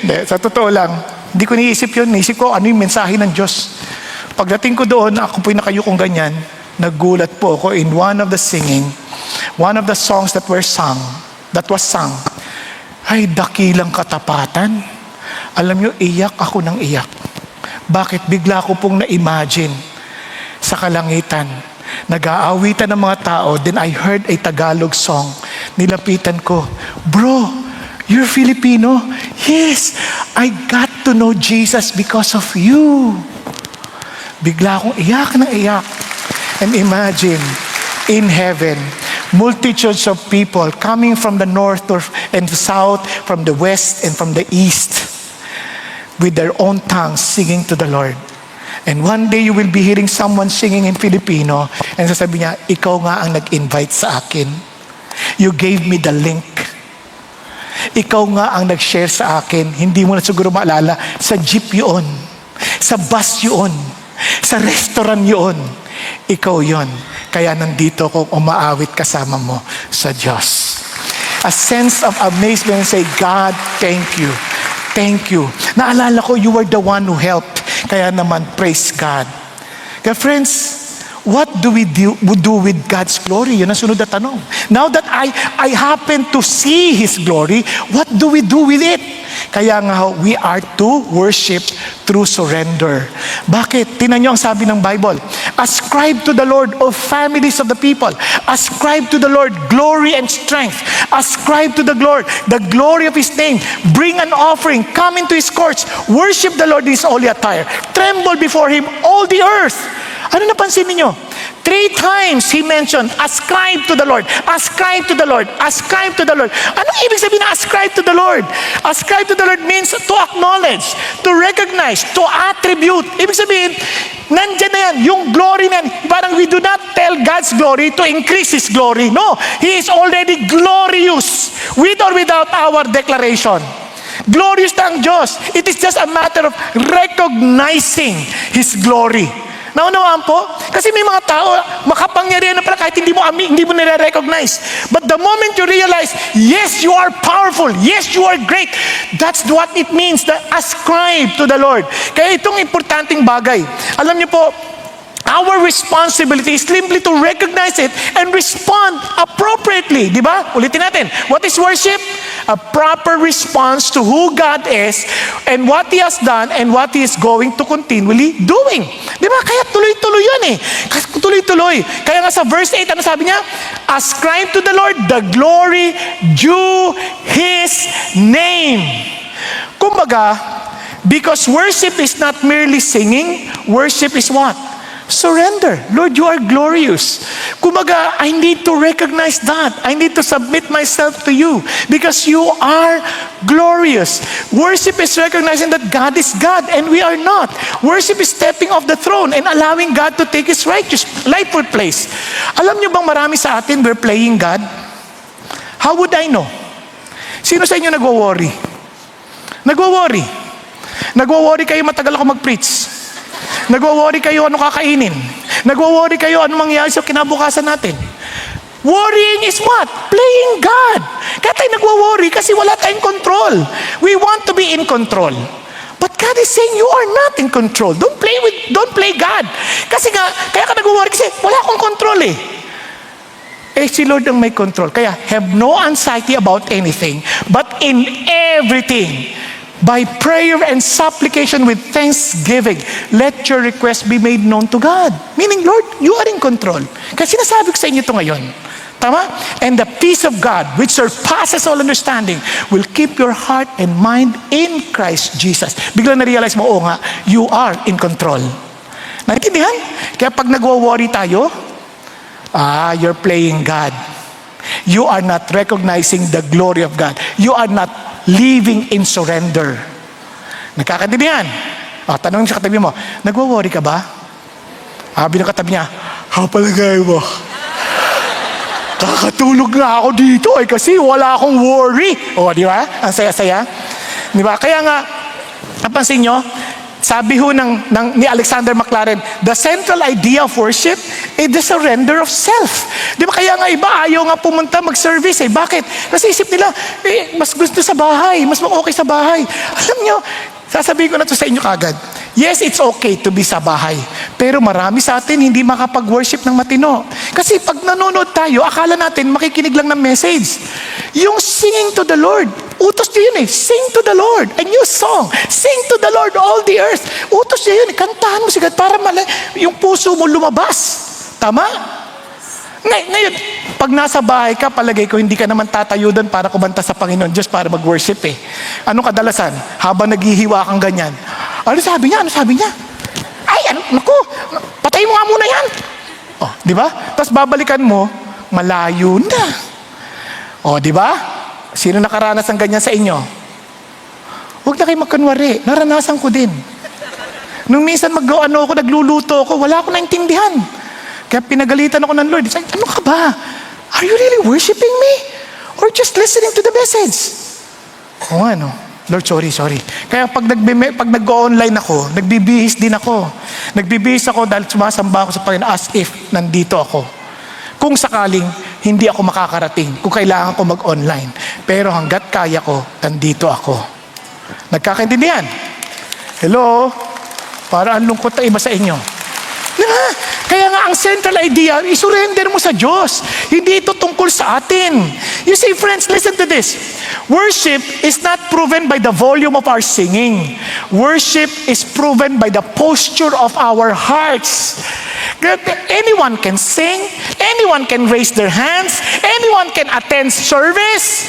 Hindi, sa totoo lang, hindi ko niisip yun. Niisip ko, ano yung mensahe ng Diyos. Pagdating ko doon, ako po'y nakayukong ganyan, naggulat po ako in one of the songs that was sung. Ay, dakilang katapatan. Alam nyo, iyak ako ng iyak. Bakit? Bigla ko pong na-imagine sa kalangitan. Nag-aawitan ng mga tao. Then I heard a Tagalog song. Nilapitan ko, Bro, you're Filipino? Yes, I got to know Jesus because of you. Bigla akong iyak ng iyak. And imagine, in heaven, multitudes of people coming from the north and the south, from the west and from the east, with their own tongues singing to the Lord. And one day you will be hearing someone singing in Filipino and sasabi niya, ikaw nga ang nag-invite sa akin. You gave me the link. Ikaw nga ang nag-share sa akin. Hindi mo na siguro maalala. Sa jeep yun. Sa bus yun. Sa restaurant yun. Ikaw yun. Kaya nandito ko umaawit kasama mo sa Diyos. A sense of amazement and say, God, thank you. Thank you. Naalala ko, you were the one who helped. Kaya naman, praise God. Kaya friends, what do we do with God's glory? Yun ang sunod na tanong. Now that I happen to see His glory, what do we do with it? Kaya nga, we are to worship through surrender. Bakit? Tingnan nyo ang sabi ng Bible. Ascribe to the Lord, O families of the people. Ascribe to the Lord glory and strength. Ascribe to the Lord the glory of His name. Bring an offering. Come into His courts. Worship the Lord in His holy attire. Tremble before Him, all the earth. Ano napansin niyo? 3 times He mentioned, ascribe to the Lord. Ascribe to the Lord. Ascribe to the Lord. Anong ibig sabihin na ascribe to the Lord? Ascribe to the Lord means to acknowledge, to recognize, to attribute. Ibig sabihin, nandyan na yan, yung glory na yan. Parang we do not tell God's glory to increase His glory. No, He is already glorious with or without our declaration. Glorious na ang Diyos. It is just a matter of recognizing His glory. Naunawaan po? Kasi may mga tao, makapangyarihan na pala kahit hindi mo nire-recognize. But the moment you realize, yes, you are powerful. Yes, you are great. That's what it means, to ascribe to the Lord. Kaya itong importanteng bagay. Alam niyo po, our responsibility is simply to recognize it and respond appropriately. Di ba? Ulitin natin. What is worship? A proper response to who God is and what He has done and what He is going to continually doing. Di ba? Kaya tuloy-tuloy yun eh. Tuloy-tuloy. Kaya nga sa verse 8, ano sabi niya? Ascribe to the Lord the glory due His name. Kumbaga, because worship is not merely singing, worship is what? Surrender. Lord, you are glorious. Kumaga, I need to recognize that. I need to submit myself to you because you are glorious. Worship is recognizing that God is God and we are not. Worship is stepping off the throne and allowing God to take His rightful place. Alam niyo bang marami sa atin, we're playing God? How would I know? Sino sa inyo nagwo-worry? Nagwo-worry. Nagwo-worry kayo matagal ako mag-preach. Nagwo-worry kayo ano kakainin. Nagwo-worry kayo ano mangyayari sa kinabukasan natin. Worrying is what? Playing God. Kaya tayo nagwo-worry kasi wala tayong control. We want to be in control. But God is saying you are not in control. Don't play God. Kasi nga, kaya ka nagwo-worry kasi wala akong control eh. Eh, si Lord ang may control. Kaya, have no anxiety about anything, but in everything, by prayer and supplication with thanksgiving, let your request be made known to God. Meaning, Lord, you are in control. Kasi sinasabi ko sa inyo ito ngayon. Tama? And the peace of God, which surpasses all understanding, will keep your heart and mind in Christ Jesus. Biglang na-realize mo, oo nga, you are in control. Naintindihan? Kaya pag nagwo-worry tayo, you're playing God. You are not recognizing the glory of God. You are not living in surrender. Nagkakaintindihan? Tanong sa katabi mo, nagwo-worry ka ba? Sabi ng katabi niya, palagay mo, kakatulog na ako dito kasi wala akong worry. Di ba? Ang saya-saya. Di ba? Kaya nga, napansin nyo, Sabi ho ni Alexander Maclaren, the central idea of worship is the surrender of self. Di ba kaya nga iba ayaw nga pumunta mag-service eh. Bakit? Kasi isip nila, mas gusto sa bahay, mas okay sa bahay. Alam nyo, sasabihin ko na to sa inyo kagad. Yes, it's okay to be sa bahay. Pero marami sa atin hindi makapag-worship ng matino. Kasi pag nanonood tayo, akala natin makikinig lang ng message. Yung singing to the Lord, utos niya yun eh. Sing to the Lord, a new song. Sing to the Lord all the earth. Utos niya yun eh. Kantahan mo sigad para yung puso mo lumabas. Tama? Ngayon, pag nasa bahay ka, palagay ko, hindi ka naman tatayo doon para kumanta sa Panginoon Diyos para mag-worship eh. Anong kadalasan? Habang naghihiwa kang ganyan. Ano sabi niya? Ano sabi niya? Ay, naku, patay mo nga muna yan. Oh, di ba? Tapos babalikan mo, malayo na. Oh, di ba? Sino nakaranas ng ganyan sa inyo? Huwag na kayo magkunwari. Naranasan ko din. Nung minsan nagluluto ako, wala ako naintindihan. Kaya pinagalitan ako ng Lord. Sabi, ano ka ba? Are you really worshiping me? Or just listening to the message? Oh, ano? Lord, sorry. Kaya pag nag-go-online ako, nagbibihis din ako. Nagbibihis ako dahil sumasamba ako sa Panginoon as if nandito ako. Kung sakaling hindi ako makakarating, kung kailangan ko mag-online. Pero hanggat kaya ko, nandito ako. Nagkakaintindihan? Hello? Para ang lungkot na iba sa inyo. Diba? Kaya nga ang central idea, isurrender mo sa Diyos. Hindi ito tungkol sa atin. You see, friends, listen to this. Worship is not proven by the volume of our singing. Worship is proven by the posture of our hearts. Anyone can sing, anyone can raise their hands, anyone can attend service,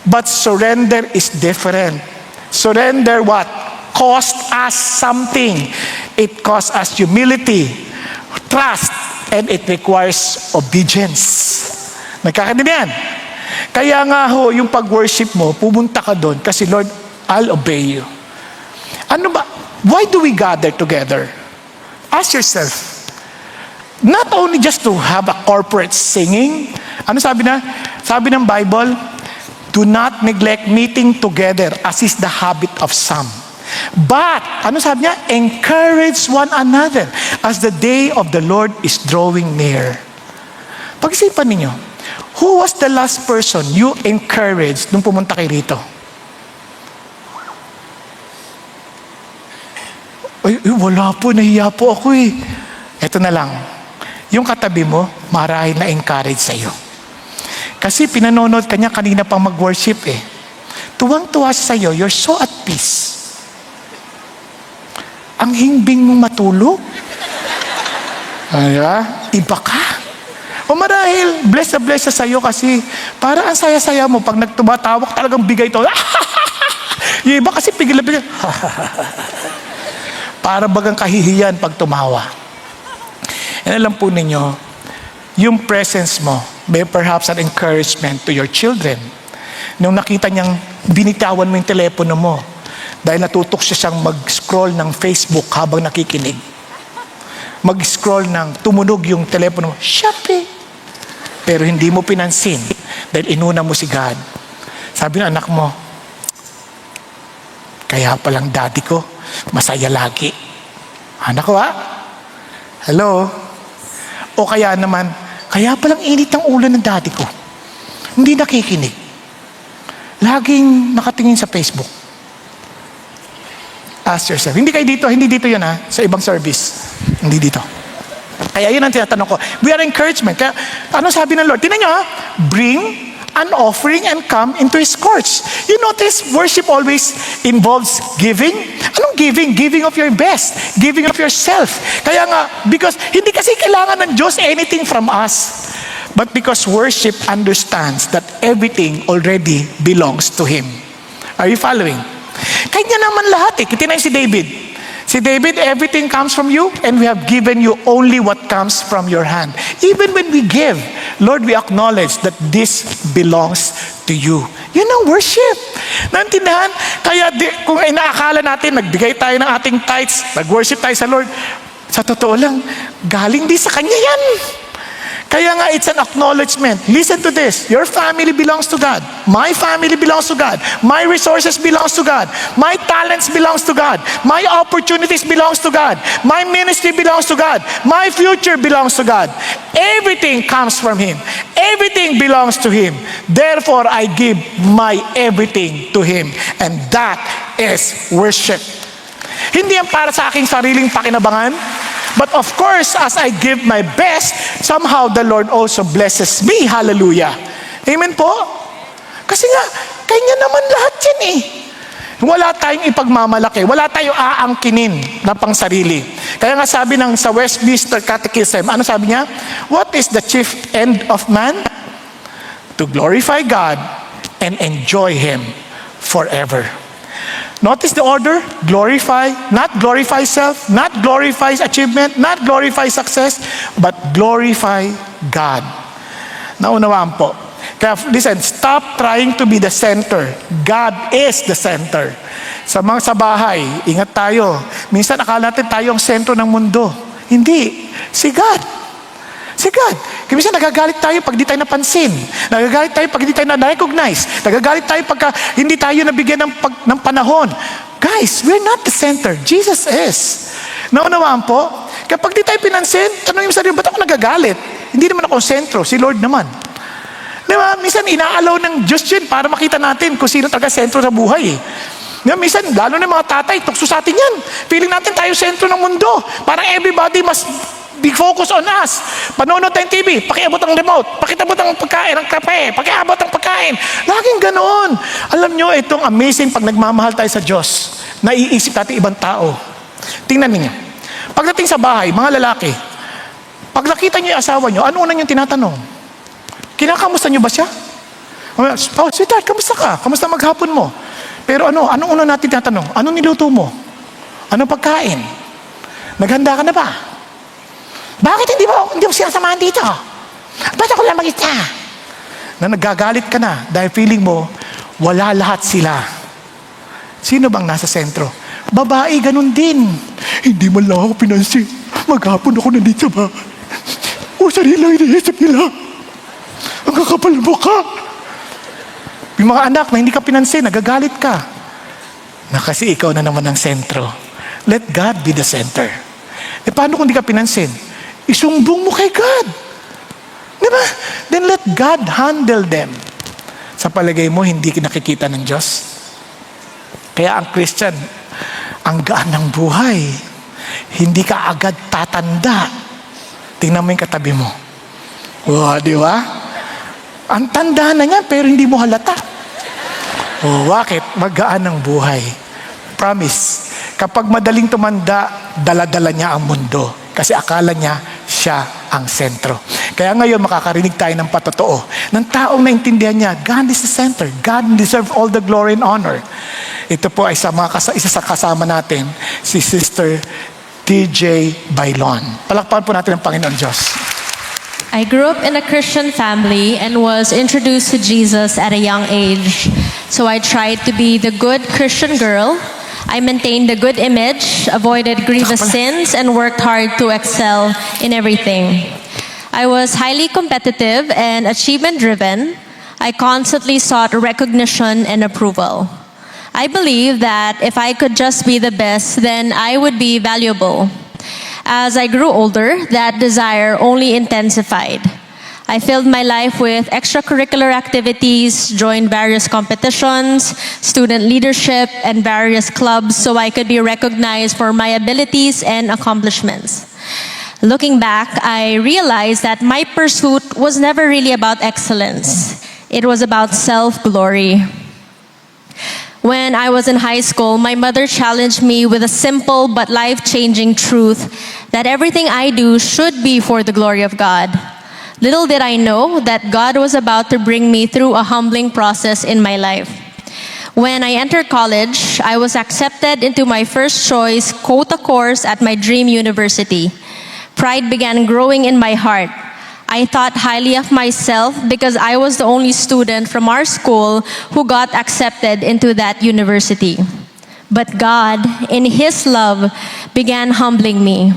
but surrender is different. Surrender what? Cost us something. It costs us humility, trust, and it requires obedience. Nagkakaintindihan? Kaya nga ho, yung pag-worship mo, pumunta ka doon kasi Lord, I'll obey you. Ano ba? Why do we gather together? Ask yourself. Not only just to have a corporate singing. Ano sabi na? Sabi ng Bible, do not neglect meeting together as is the habit of some. But, ano sabi niya? Encourage one another as the day of the Lord is drawing near. Pag-isipan ninyo, who was the last person you encouraged nung pumunta kayo rito? Ay, wala po, nahiya po ako eh. Ito na lang. Yung katabi mo, marahil na encourage sa'yo. Kasi pinanonood ka niya kanina pang mag-worship eh. Tuwang-tuwa sa'yo, you're so at peace. Ang himbing mong matulog. Iba ka. O marahil, bless na sa'yo kasi para ang saya-saya mo pag nagtumatawak talagang bigay ito. Yung iba kasi pigil. Para bagang kahihiyan pag tumawa. And alam po ninyo, yung presence mo may perhaps an encouragement to your children. Nung nakita niyang binitawan mo yung telepono mo dahil natutok siyang mag-scroll ng Facebook habang nakikinig. Mag-scroll ng tumunog yung telepono mo, Shopee! Pero hindi mo pinansin dahil inuna mo si God. Sabi ng anak mo, kaya palang daddy ko, masaya lagi. Anak ko Hello? O kaya naman, kaya palang init ang ulo ng daddy ko. Hindi nakikinig. Laging nakatingin sa Facebook. Ask yourself. Hindi dito yun sa ibang service. Hindi dito. Kaya yun ang tinatanong ko. We are encouragement. Kaya ano sabi ng Lord? Tingnan nyo bring an offering and come into His courts. You notice, worship always involves giving. Anong giving? Giving of your best. Giving of yourself. Kaya nga, because hindi kasi kailangan ng Diyos anything from us. But because worship understands that everything already belongs to Him. Are you following? Kanya naman lahat Kitinay si David. Si David, everything comes from you and we have given you only what comes from your hand. Even when we give, Lord, we acknowledge that this belongs to you. Yun ang worship. Naintindihan? Kaya kung inaakala natin, nagbigay tayo ng ating tithes, nag-worship tayo sa Lord, sa totoo lang, galing di sa Kanya yan. Kaya nga, it's an acknowledgement. Listen to this. Your family belongs to God. My family belongs to God. My resources belongs to God. My talents belongs to God. My opportunities belongs to God. My ministry belongs to God. My future belongs to God. Everything comes from Him. Everything belongs to Him. Therefore, I give my everything to Him. And that is worship. Hindi yan para sa aking sariling pakinabangan. But of course, as I give my best, somehow the Lord also blesses me. Hallelujah. Amen po? Kasi nga, kanya naman lahat yan eh. Wala tayong ipagmamalaki. Wala tayong aangkinin na pang sarili. Kaya nga sabi ng sa Westminster Catechism, ano sabi niya? What is the chief end of man? To glorify God and enjoy Him forever. Notice the order, glorify, not glorify self, not glorify achievement, not glorify success, but glorify God. Naunawaan po. Kaya listen, stop trying to be the center. God is the center. Sa mga sa bahay, ingat tayo. Minsan akala natin tayo ang sentro ng mundo. Hindi. Si God. Si God. Kaya minsan nagagalit tayo pag di tayo napansin. Nagagalit tayo pag di tayo na-recognize. Nagagalit tayo pag hindi tayo nabigyan ng panahon. Guys, we're not the center. Jesus is. Naunawaan po? Kapag di tayo pinansin, tanongin mo sa sarili, ba't ako nagagalit? Hindi naman ako sentro, si Lord naman. Di ba? Minsan inaalaw ng Diyos yun para makita natin kung sino talaga sentro sa buhay. Diba? Minsan, lalo na mga tatay, tukso sa atin yan. Feeling natin tayo sentro ng mundo. Parang everybody must big focus on us. Panonood tayong TV, pakiabot ang remote, pakitabot ang pagkain, ang kape, pakiabot ang pagkain. Laging ganoon. Alam nyo, itong amazing pag nagmamahal tayo sa Diyos, naiisip natin ibang tao. Tingnan ninyo. Pagdating sa bahay, mga lalaki, pag nakita nyo yung asawa nyo, ano una nyo tinatanong? Kinakamusta nyo ba siya? Oh, sweetheart, kamusta ka? Kamusta maghapon mo? Pero anong una natin tinatanong? Anong niluto mo? Anong pagkain? Naghanda ka na ba? Bakit hindi mo sinasamahan dito? Ba't ako lang mag-isa? Na nagagalit ka na dahil feeling mo, wala lahat sila. Sino bang nasa sentro? Babae, ganun din. Hindi man lang ako pinansin. Maghapon ako nandito sa bahay. O sarili lang iniisip nila. Ang kakapal mo ka. Yung mga anak na hindi ka pinansin, nagagalit ka. Na kasi ikaw na naman ang sentro. Let God be the center. Paano kung hindi ka pinansin? Isumbong mo kay God. Diba? Then let God handle them. Sa palagay mo, hindi nakikita ng Diyos. Kaya ang Christian, ang gaan ng buhay. Hindi ka agad tatanda. Tingnan mo yung katabi mo. Wow, di ba? Ang tanda na niya, pero hindi mo halata. Bakit? Magaan ang buhay. Promise. Kapag madaling tumanda, dala-dala niya ang mundo. Kasi akala niya, siya ang sentro. Kaya ngayon, makakarinig tayo ng patotoo. Ng taong naintindihan niya, God is the center. God deserves all the glory and honor. Ito po ay isa sa kasama natin, si Sister TJ Bailon. Palakpakan po natin ang Panginoon Diyos. I grew up in a Christian family and was introduced to Jesus at a young age. So I tried to be the good Christian girl. I maintained a good image, avoided grievous sins, and worked hard to excel in everything. I was highly competitive and achievement-driven. I constantly sought recognition and approval. I believed that if I could just be the best, then I would be valuable. As I grew older, that desire only intensified. I filled my life with extracurricular activities, joined various competitions, student leadership, and various clubs so I could be recognized for my abilities and accomplishments. Looking back, I realized that my pursuit was never really about excellence. It was about self-glory. When I was in high school, my mother challenged me with a simple but life-changing truth that everything I do should be for the glory of God. Little did I know that God was about to bring me through a humbling process in my life. When I entered college, I was accepted into my first choice quota course at my dream university. Pride began growing in my heart. I thought highly of myself because I was the only student from our school who got accepted into that university. But God, in His love, began humbling me.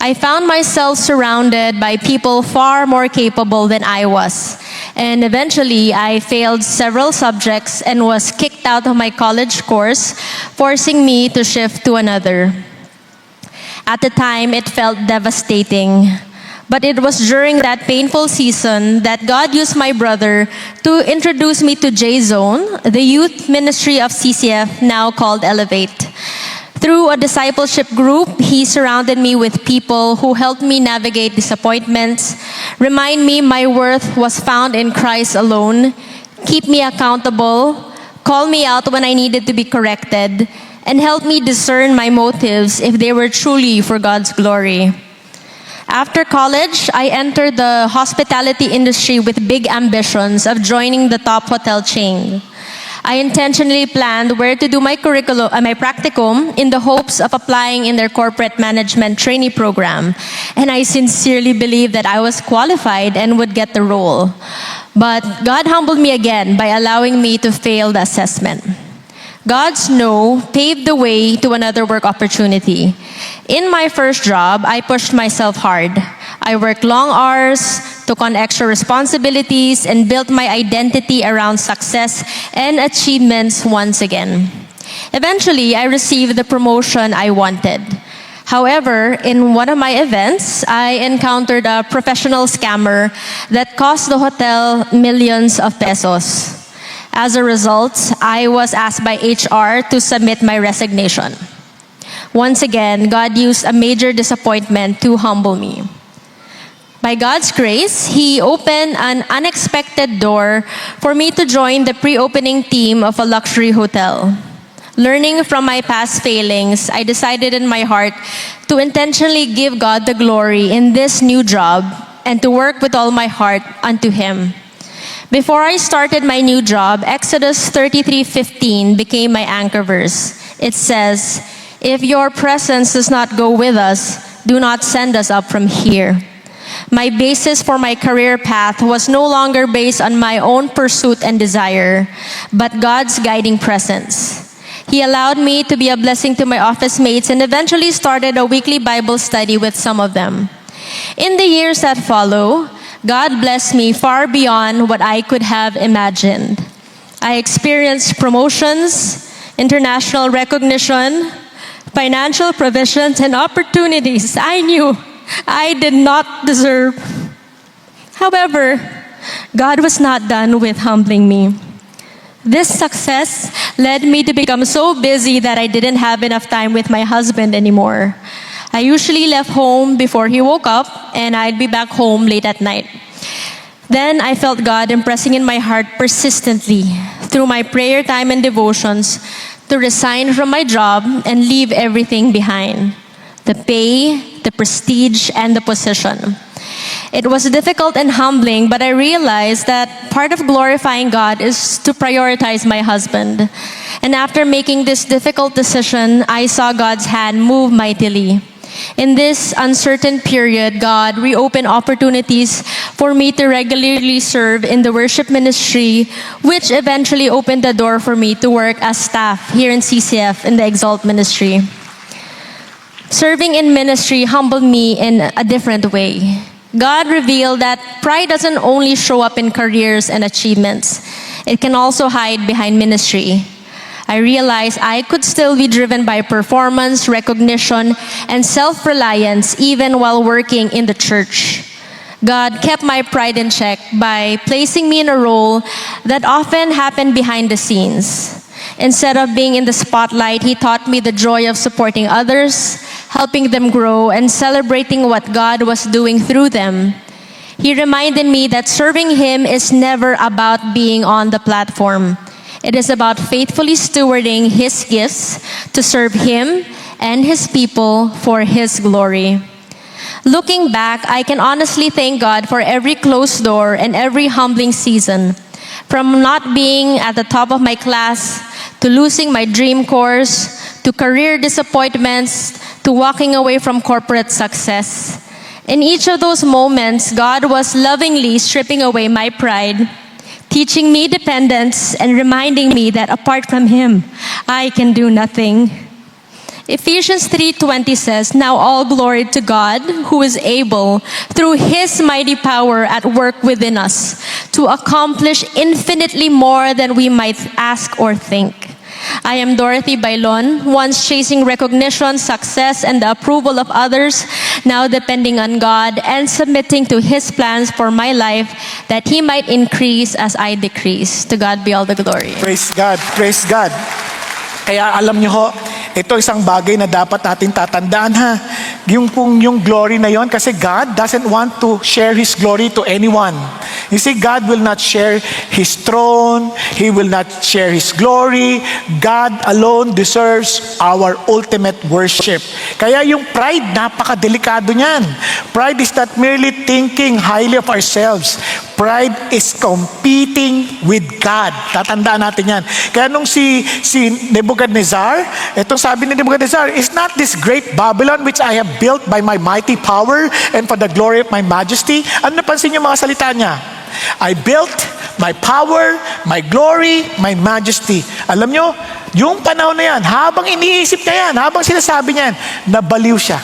I found myself surrounded by people far more capable than I was. And eventually, I failed several subjects and was kicked out of my college course, forcing me to shift to another. At the time, it felt devastating. But it was during that painful season that God used my brother to introduce me to J-Zone, the youth ministry of CCF, now called Elevate. Through a discipleship group, he surrounded me with people who helped me navigate disappointments, remind me my worth was found in Christ alone, keep me accountable, call me out when I needed to be corrected, and help me discern my motives if they were truly for God's glory. After college, I entered the hospitality industry with big ambitions of joining the top hotel chain. I intentionally planned where to do my practicum in the hopes of applying in their corporate management trainee program. And I sincerely believed that I was qualified and would get the role. But God humbled me again by allowing me to fail the assessment. God's no paved the way to another work opportunity. In my first job, I pushed myself hard. I worked long hours, took on extra responsibilities, and built my identity around success and achievements once again. Eventually, I received the promotion I wanted. However, in one of my events, I encountered a professional scammer that cost the hotel millions of pesos. As a result, I was asked by HR to submit my resignation. Once again, God used a major disappointment to humble me. By God's grace, He opened an unexpected door for me to join the pre-opening team of a luxury hotel. Learning from my past failings, I decided in my heart to intentionally give God the glory in this new job and to work with all my heart unto Him. Before I started my new job, Exodus 33:15 became my anchor verse. It says, "If your presence does not go with us, do not send us up from here." My basis for my career path was no longer based on my own pursuit and desire, but God's guiding presence. He allowed me to be a blessing to my office mates and eventually started a weekly Bible study with some of them. In the years that follow, God blessed me far beyond what I could have imagined. I experienced promotions, international recognition, financial provisions, and opportunities I knew I did not deserve. However, God was not done with humbling me. This success led me to become so busy that I didn't have enough time with my husband anymore. I usually left home before he woke up, and I'd be back home late at night. Then I felt God impressing in my heart persistently through my prayer time and devotions to resign from my job and leave everything behind: the pay, the prestige, and the position. It was difficult and humbling, but I realized that part of glorifying God is to prioritize my husband. And after making this difficult decision, I saw God's hand move mightily. In this uncertain period, God reopened opportunities for me to regularly serve in the worship ministry, which eventually opened the door for me to work as staff here in CCF in the Exalt ministry. Serving in ministry humbled me in a different way. God revealed that pride doesn't only show up in careers and achievements. It can also hide behind ministry. I realized I could still be driven by performance, recognition, and self-reliance even while working in the church. God kept my pride in check by placing me in a role that often happened behind the scenes. Instead of being in the spotlight, He taught me the joy of supporting others, helping them grow, and celebrating what God was doing through them. He reminded me that serving Him is never about being on the platform. It is about faithfully stewarding His gifts to serve Him and His people for His glory. Looking back, I can honestly thank God for every closed door and every humbling season. From not being at the top of my class, to losing my dream course, to career disappointments, to walking away from corporate success. In each of those moments, God was lovingly stripping away my pride, teaching me dependence, and reminding me that apart from Him, I can do nothing. Ephesians 3:20 says, "Now all glory to God, who is able, through his mighty power at work within us, to accomplish infinitely more than we might ask or think." I am Dorothy Bailon, once chasing recognition, success, and the approval of others, now depending on God and submitting to his plans for my life, that he might increase as I decrease. To God be all the glory. Praise God. Praise God. Kaya alam niyo ho, ito isang bagay na dapat natin tatandaan ha. Yung glory na yon, kasi God doesn't want to share His glory to anyone. You see, God will not share His throne. He will not share His glory. God alone deserves our ultimate worship. Kaya yung pride, napakadelikado niyan. Pride is not merely thinking highly of ourselves. Pride is competing with God. Tatandaan natin yan. Kaya nung si Nebuchadnezzar, itong sabi ni Nebuchadnezzar, "Is not this great Babylon which I have built by my mighty power and for the glory of my majesty?" Ano napansin niyo mga salita niya? "I built my power, my glory, my majesty." Alam niyo, yung panahon na yan, habang iniisip niya yan, habang sinasabi niya yan, nabaliw siya.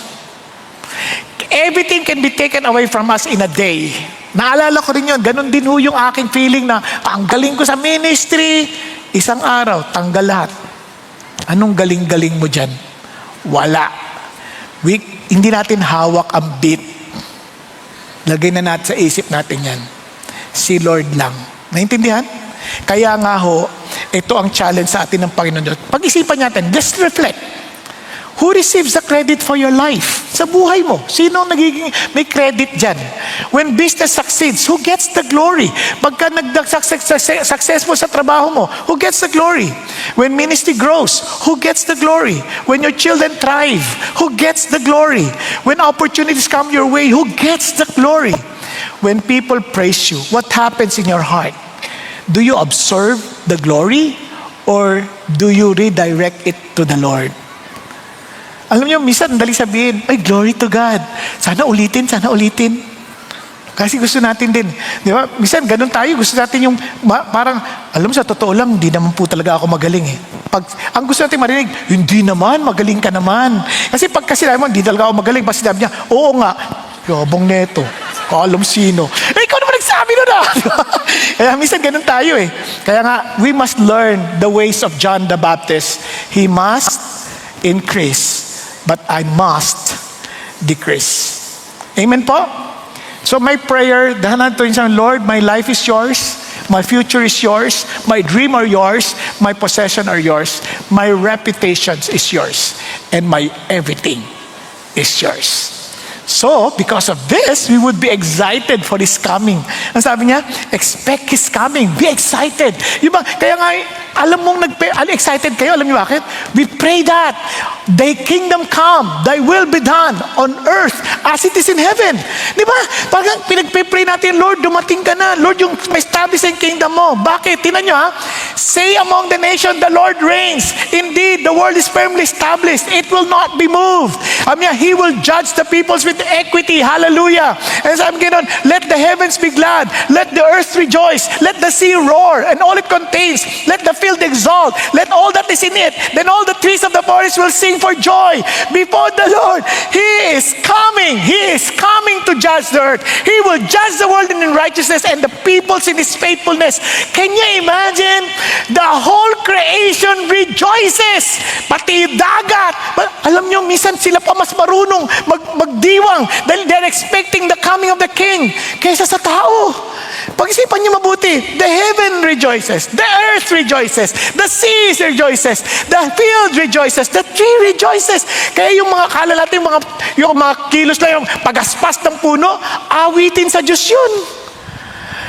Everything can be taken away from us in a day. Naalala ko rin yun, ganun din ho yung aking feeling na ang galing ko sa ministry, isang araw, tanggal lahat. Anong galing-galing mo dyan? Wala. Hindi natin hawak ang beat. Lagay na natin sa isip natin yan. Si Lord lang. Naintindihan? Kaya nga ho, ito ang challenge sa atin ng Panginoon Diyos. Pag-isipan natin, just reflect. Who receives the credit for your life? Sa buhay mo. Sino ang nagiging may credit dyan? When business succeeds, who gets the glory? Pagka successful sa trabaho mo, who gets the glory? When ministry grows, who gets the glory? When your children thrive, who gets the glory? When opportunities come your way, who gets the glory? When people praise you, what happens in your heart? Do you observe the glory or do you redirect it to the Lord? Alam niyo, minsan dali sabihin, "Ay, glory to God. Sana ulitin, sana ulitin." Kasi gusto natin din. Di ba? Minsan ganun tayo. Gusto natin yung parang, alam mo, sa totoo lang, hindi naman po talaga ako magaling eh. Ang gusto natin marinig, "Hindi naman, magaling ka naman." Kasi pag kasi naman, hindi talaga ako magaling. Pag sinabi niya, "Oo nga, yabang neto. Kaalam sino." Eh, ikaw naman nagsabi na na. Kaya minsan ganun tayo eh. Kaya nga, we must learn the ways of John the Baptist. He must increase, but I must decrease. Amen po? So my prayer, dahanan to isang, "Lord, my life is yours. My future is yours. My dream are yours. My possession are yours. My reputation is yours. And my everything is yours." So, because of this, we would be excited for His coming. Ang sabi niya, expect His coming. Be excited. Diba? Kaya nga, alam mong excited kayo. Alam niyo bakit? We pray that Thy kingdom come, Thy will be done on earth as it is in heaven. Diba? Parang pinagpipray natin, "Lord, dumating ka na. Lord, yung may establish ang kingdom mo." Bakit? Tingnan niyo ha. "Say among the nation, the Lord reigns. Indeed, the world is firmly established. It will not be moved." He will judge the peoples with equity. Hallelujah. And sabi ganoon, "Let the heavens be glad. Let the earth rejoice. Let the sea roar and all it contains. Let the field exalt. Let all that is in it. Then all the trees of the forest will sing for joy before the Lord. He is coming. He is coming to judge the earth. He will judge the world in righteousness and the peoples in His faithfulness." Can you imagine? The whole creation rejoices. Pati yung dagat. Alam niyo, minsan sila pa mas marunong magdiwang dahil they're expecting the coming of the King kaysa sa tao. Pag-isipan niyo mabuti. The heaven rejoices. The earth rejoices. The seas rejoices. The field rejoices. The tree rejoices. Kaya yung mga kala natin, yung mga kilos lang, yung pagaspas ng puno, awitin sa Diyos yun.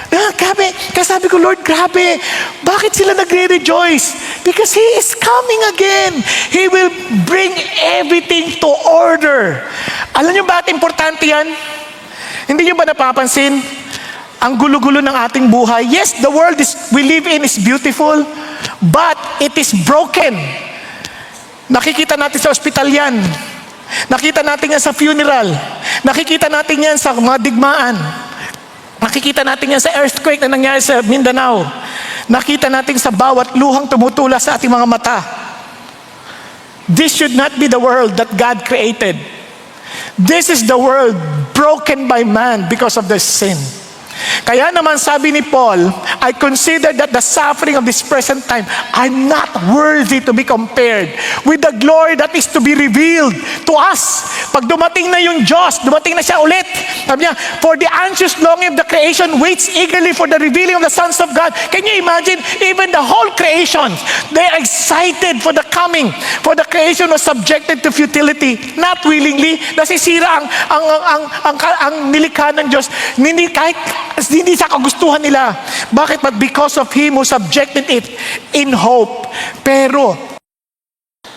Grabe. Kaya sabi ko, "Lord, grabe. Bakit sila nagre-rejoice? Because He is coming again. He will bring everything to order." Alam niyo bakit importante yan? Hindi niyo ba napapansin? Ang gulo-gulo ng ating buhay. Yes, the world we live in is beautiful, but it is broken. Nakikita natin sa ospital yan. Nakita natin yan sa funeral. Nakikita natin yan sa mga digmaan. Nakikita natin yan sa earthquake na nangyari sa Mindanao. Nakita natin sa bawat luhang tumutula sa ating mga mata. This should not be the world that God created. This is the world broken by man because of their sin. Kaya naman sabi ni Paul, I consider that the suffering of this present time are not worthy to be compared with the glory that is to be revealed to us. Pag dumating na yung Diyos, dumating na siya ulit. Sabi niya, for the anxious longing of the creation waits eagerly for the revealing of the sons of God. Can you imagine? Even the whole creation, they are excited for the coming. For the creation was subjected to futility, not willingly. Nasisira ang nilikha ng Diyos. Hindi sa kagustuhan nila. Bakit? But because of Him who subjected it in hope. Pero,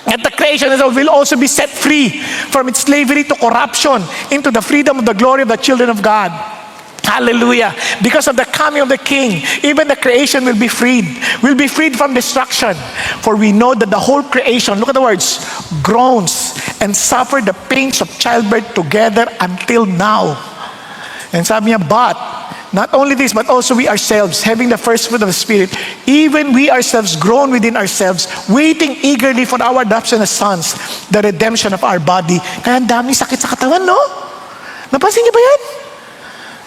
and the creation will also be set free from its slavery to corruption into the freedom of the glory of the children of God. Hallelujah. Because of the coming of the King, even the creation will be freed. Will be freed from destruction. For we know that the whole creation, look at the words, groans and suffer the pains of childbirth together until now. And sabi niya, but not only this, but also we ourselves, having the first fruit of the Spirit, even we ourselves groan within ourselves, waiting eagerly for our adoption as sons, the redemption of our body. Kaya ang daming sakit sa katawan, no? Napansin niyo ba yan?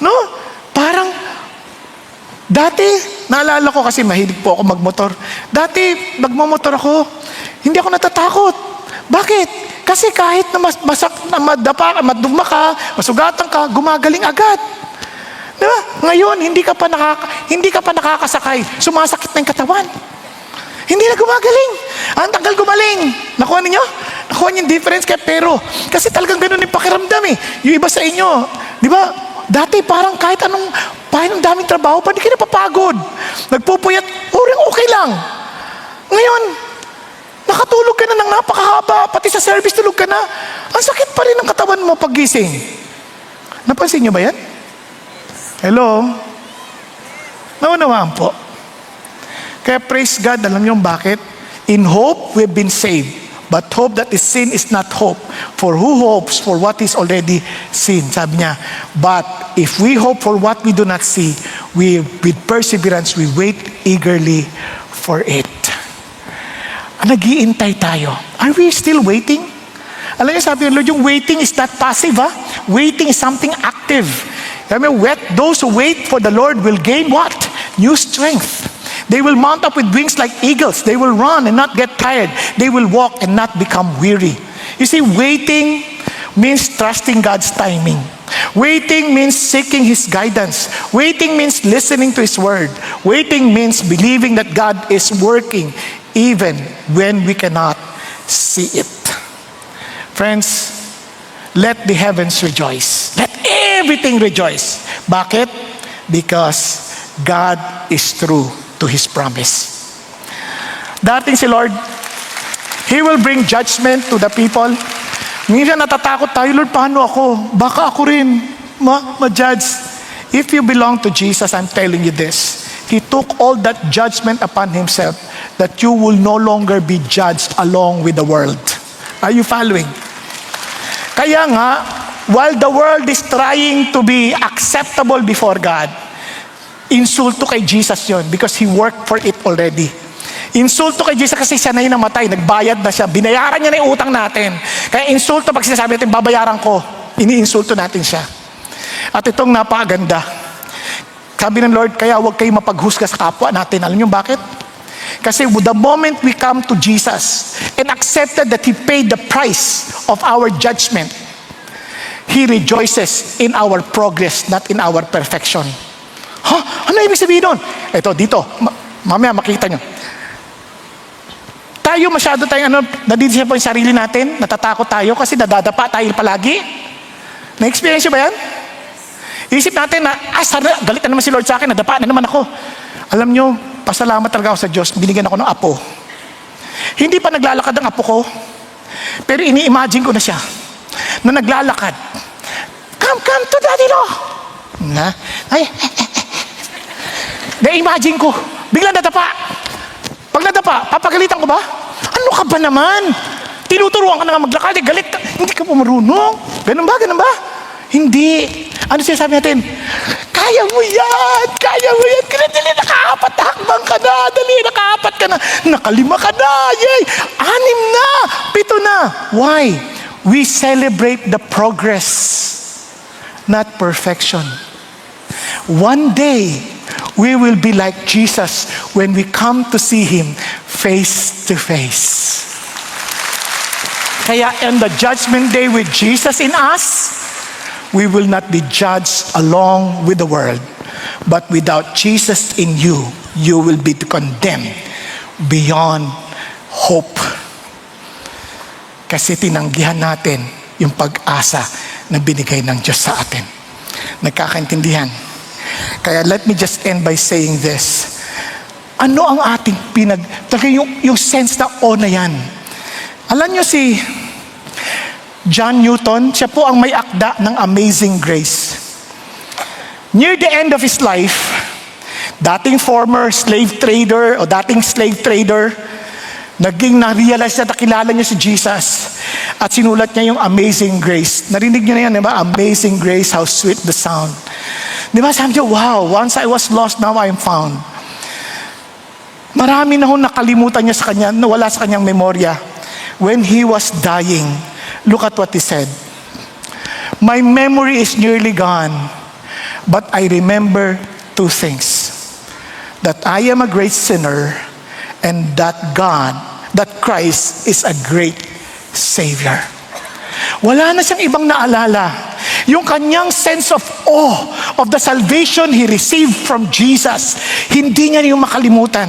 No? Parang, dati, naalala ko kasi mahilig po ako magmotor. Dati, magmamotor ako, hindi ako natatakot. Bakit? Kasi kahit na maduma ka, masugatan ka, gumagaling agad. Diba? Ngayon, hindi ka pa nakakasakay. Sumasakit na yung katawan. Hindi na gumagaling. Ang tagal gumaling. Nakuha ninyo? Nakuha niyo yung difference kaya pero. Kasi talagang ganun yung pakiramdam eh. Yung iba sa inyo, di ba? Dati parang kahit anong daming trabaho, pa di ka napapagod. Nagpupuyat, okay lang. Ngayon, nakatulog ka na ng napakahaba, pati sa service tulog ka na. Ang sakit pa rin ng katawan mo paggising. Napansin niyo ba yan? Hello? Naunawaan po. Kaya praise God, alam niyo bakit? In hope, we've been saved. But hope that is seen is not hope. For who hopes for what is already seen? Sabi niya, but if we hope for what we do not see, with perseverance, we wait eagerly for it. Nag-iintay tayo. Are we still waiting? Alam niyo, sabi ng Lord, yung waiting is not passive, ha? Waiting is something active. Sabi niyo, those who wait for the Lord will gain what? New strength. They will mount up with wings like eagles. They will run and not get tired. They will walk and not become weary. You see, waiting means trusting God's timing. Waiting means seeking His guidance. Waiting means listening to His word. Waiting means believing that God is working even when we cannot see it. Friends, let the heavens rejoice. Let everything rejoice. Bakit? Because God is true to His promise. Dating si Lord, He will bring judgment to the people. Minsan natatakot tayo, Lord, paano ako? Baka ako rin ma-judge. If you belong to Jesus, I'm telling you this. He took all that judgment upon Himself that you will no longer be judged along with the world. Are you following? Kaya nga, while the world is trying to be acceptable before God, insulto kay Jesus yon because He worked for it already. Insulto kay Jesus kasi siya na yung namatay, nagbayad na siya, binayaran niya na yung utang natin. Kaya insulto pag sinasabi natin, babayaran ko, iniinsulto natin siya. At itong napakaganda. Sabi ng Lord, kaya huwag kayo mapaghusga sa kapwa natin. Alam niyo bakit? Kasi the moment we come to Jesus and accepted that He paid the price of our judgment, He rejoices in our progress, not in our perfection. Ano ibig sabihin nun? Ito, dito. Mamaya makita nyo. Tayo masyado tayong nadidisip po yung sarili natin, natatakot tayo kasi nadadapa tayo palagi. Na-experience ba yan? Isip natin na, galit na naman si Lord sa akin, nadapa na naman ako. Alam nyo, pasalamat talaga ako sa Diyos, binigyan ako ng apo. Hindi pa naglalakad ang apo ko, pero ini-imagine ko na siya, na naglalakad. Come to Daddy Lo! Na-imagine ko, biglang nadapa. Pag nadapa, papagalitan ko ba? Ano ka ba naman? Tinuturuan ka na nga maglakad, galit ka. Hindi ka pa marunong. Ganun ba? Hindi. Ano siya sabi natin? Kaya mo yan! Kaya mo yan! Dali, nakaapat na hakbang ka na! Dali, nakaapat ka na! Nakalima ka na! Yay! 6 na! 7 na! Why? We celebrate the progress, not perfection. One day, we will be like Jesus when we come to see Him face to face. Kaya on the judgment day with Jesus in us, we will not be judged along with the world. But without Jesus in you, you will be condemned beyond hope. Kasi tinanggihan natin yung pag-asa na binigay ng Diyos sa atin. Nagkakaintindihan? Kaya let me just end by saying this. Ano ang ating talaga yung sense na na yan? Alam nyo si John Newton, siya po ang may akda ng Amazing Grace. Near the end of his life, dating former slave trader o dating slave trader, naging na-realize na nakilala niya si Jesus at sinulat niya yung Amazing Grace. Narinig niyo na yan, di ba? Amazing Grace, how sweet the sound. Di ba? Sabi niya, wow, once I was lost, now I am found. Marami na nakalimutan niya sa kanya, nawala sa kanyang memorya. When he was dying, look at what he said. My memory is nearly gone, but I remember 2 things. That I am a great sinner, and that Christ is a great Savior. Wala na siyang ibang naalala. Yung kanyang sense of awe of the salvation he received from Jesus, hindi niya yung makalimutan.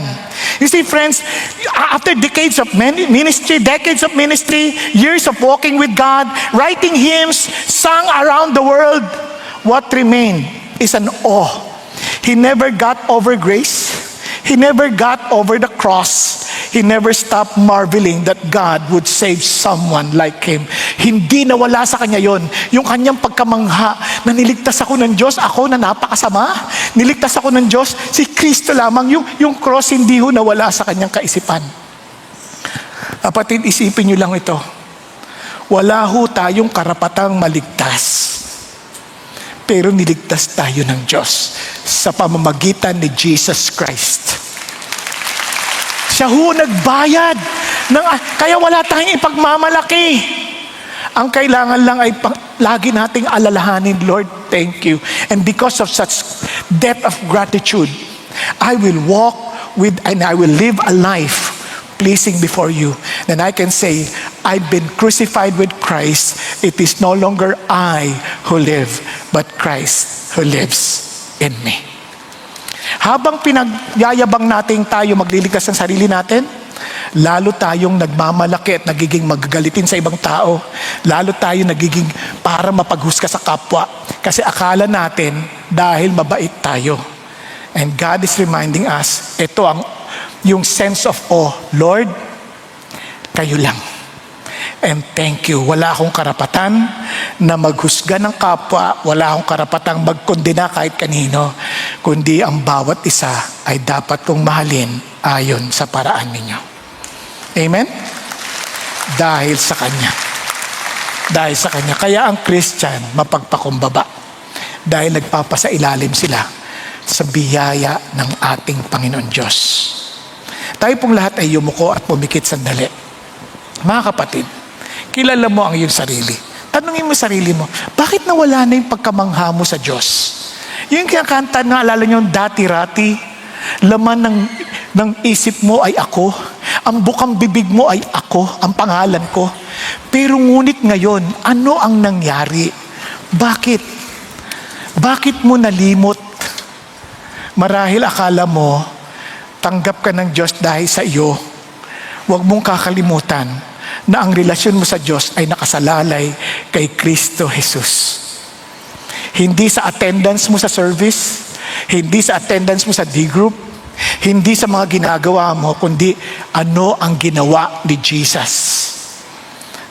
You see, friends, after decades of ministry, years of walking with God, writing hymns, sung around the world, what remained is an awe. He never got over grace. He never got over the cross. He never stopped marveling that God would save someone like him. Hindi nawala sa kanya yon. Yung kanyang pagkamangha na niligtas ako ng Diyos, ako na napakasama. Niligtas ako ng Diyos, si Kristo lamang. Yung cross hindi ho nawala sa kanyang kaisipan. Kapatid, isipin nyo lang ito. Wala ho tayong karapatang maligtas. Pero niligtas tayo ng Diyos sa pamamagitan ni Jesus Christ. Siya ho nagbayad. Kaya wala tayong ipagmamalaki. Ang kailangan lang ay lagi nating alalahanin, Lord, thank you. And because of such depth of gratitude, I will walk with and I will live a life pleasing before you. Then I can say, I've been crucified with Christ. It is no longer I who live, but Christ who lives in me. Habang pinagyayabang natin tayo magliligtas ng sarili natin, lalo tayong nagmamalaki at nagiging magagalitin sa ibang tao. Lalo tayo nagiging para mapaghusga sa kapwa. Kasi akala natin dahil mabait tayo. And God is reminding us, ito yung sense of awe. Lord, kayo lang. And thank you. Wala akong karapatan na maghusga ng kapwa. Wala akong karapatang magkondena kahit kanino. Kundi ang bawat isa ay dapat kong mahalin ayon sa paraan ninyo. Amen? Dahil sa Kanya. Dahil sa Kanya. Kaya ang Christian mapagpakumbaba. Dahil nagpapasailalim sila sa biyaya ng ating Panginoon Diyos. Tayo pong lahat ay yumuko at pumikit sandali. Mga kapatid, kilala mo ang iyong sarili. Tanungin mo sarili mo, bakit nawala na yung pagkamangha mo sa Diyos? Yung kinakanta na alala nyo, dati-rati, laman ng isip mo ay ako, ang bukang bibig mo ay ako, ang pangalan ko. Pero ngunit ngayon, ano ang nangyari? Bakit? Bakit mo nalimot? Marahil akala mo, tanggap ka ng Diyos dahil sa iyo. Huwag mong kakalimutan na ang relasyon mo sa Diyos ay nakasalalay kay Kristo Jesus. Hindi sa attendance mo sa service, hindi sa attendance mo sa D-group, hindi sa mga ginagawa mo, kundi ano ang ginawa ni Jesus.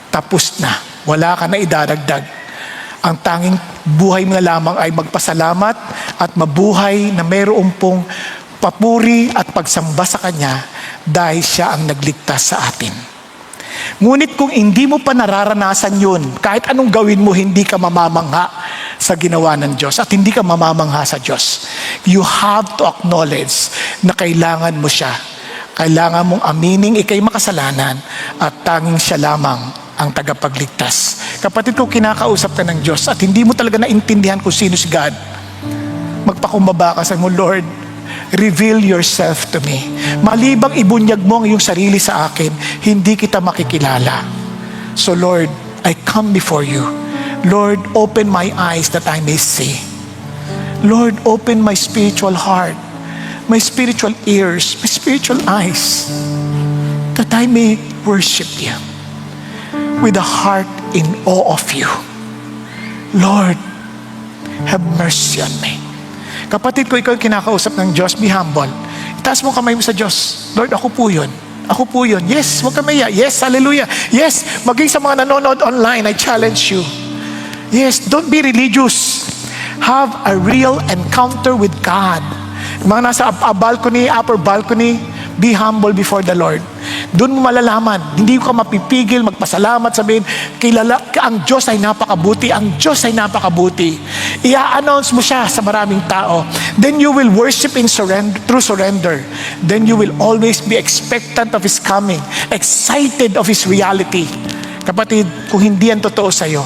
Tapos na. Wala ka na idadagdag. Ang tanging buhay mo na lamang ay magpasalamat at mabuhay na mayroon pong papuri at pagsamba sa Kanya dahil Siya ang nagligtas sa atin. Ngunit kung hindi mo pa nararanasan yun, kahit anong gawin mo, hindi ka mamamangha sa ginawa ng Diyos at hindi ka mamamangha sa Diyos. You have to acknowledge na kailangan mo siya. Kailangan mong aminin ikay makasalanan at tanging siya lamang ang tagapagligtas. Kapatid ko, kinakausap ka ng Diyos at hindi mo talaga naintindihan kung sino si God. Magpakumbaba ka sa mo, Lord, reveal yourself to me. Malibang ibunyag mo ang iyong sarili sa akin, hindi kita makikilala. So Lord, I come before you. Lord, open my eyes that I may see. Lord, open my spiritual heart, my spiritual ears, my spiritual eyes, that I may worship you with a heart in awe of you. Lord, have mercy on me. Kapatid ko, ikaw yung kinakausap ng Diyos, be humble. Itaas mo kamay mo sa Diyos. Lord, ako po yun. Ako po yun. Yes, huwag ka maya. Yes, hallelujah. Yes, maging sa mga nanonood online, I challenge you. Yes, don't be religious. Have a real encounter with God. Mga nasa balcony, upper balcony, be humble before the Lord. Doon mo malalaman, hindi ka mapipigil, magpasalamat, sabihin, kilala, ang Diyos ay napakabuti, ang Diyos ay napakabuti. I-announce mo siya sa maraming tao. Then you will worship in surrender, through surrender. Then you will always be expectant of His coming, excited of His reality. Kapatid, kung hindi yan totoo sa'yo,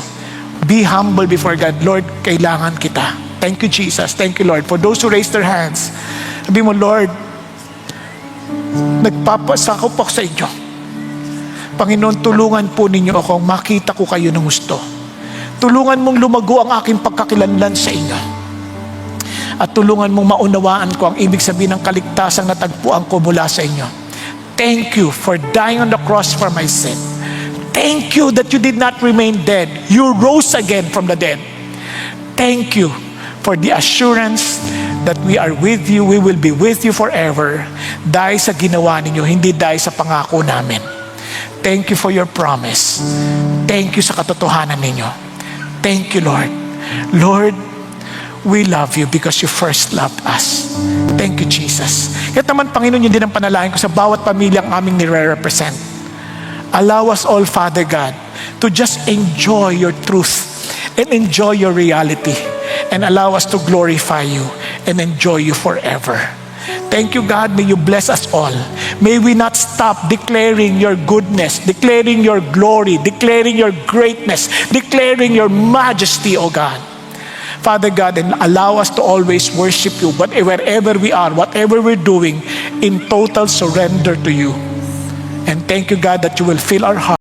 be humble before God. Lord, kailangan kita. Thank you, Jesus. Thank you, Lord. For those who raise their hands, sabi mo, Lord, nagpapasakop ako sa inyo. Panginoon, tulungan po ninyo akong makita ko kayo ng gusto. Tulungan mong lumago ang aking pagkakilanlan sa inyo. At tulungan mong maunawaan ko ang ibig sabihin ng kaligtasang natagpuan ko mula sa inyo. Thank you for dying on the cross for my sin. Thank you that you did not remain dead. You rose again from the dead. Thank you for the assurance that we are with you, we will be with you forever. Dahil sa ginawa ninyo, hindi dahil sa pangako namin. Thank you for your promise. Thank you sa katotohanan ninyo. Thank you, Lord. Lord, we love you because you first loved us. Thank you, Jesus. Kaya naman, Panginoon, yun din ang panalangin ko sa bawat pamilyang aming nire-represent. Allow us all, Father God, to just enjoy your truth and enjoy your reality and allow us to glorify you and enjoy you forever. Thank you, God. May you bless us all. May we not stop declaring your goodness, declaring your glory, declaring your greatness, declaring your majesty, O God. Father God, and allow us to always worship you, wherever we are, whatever we're doing, in total surrender to you. And thank you, God, that you will fill our hearts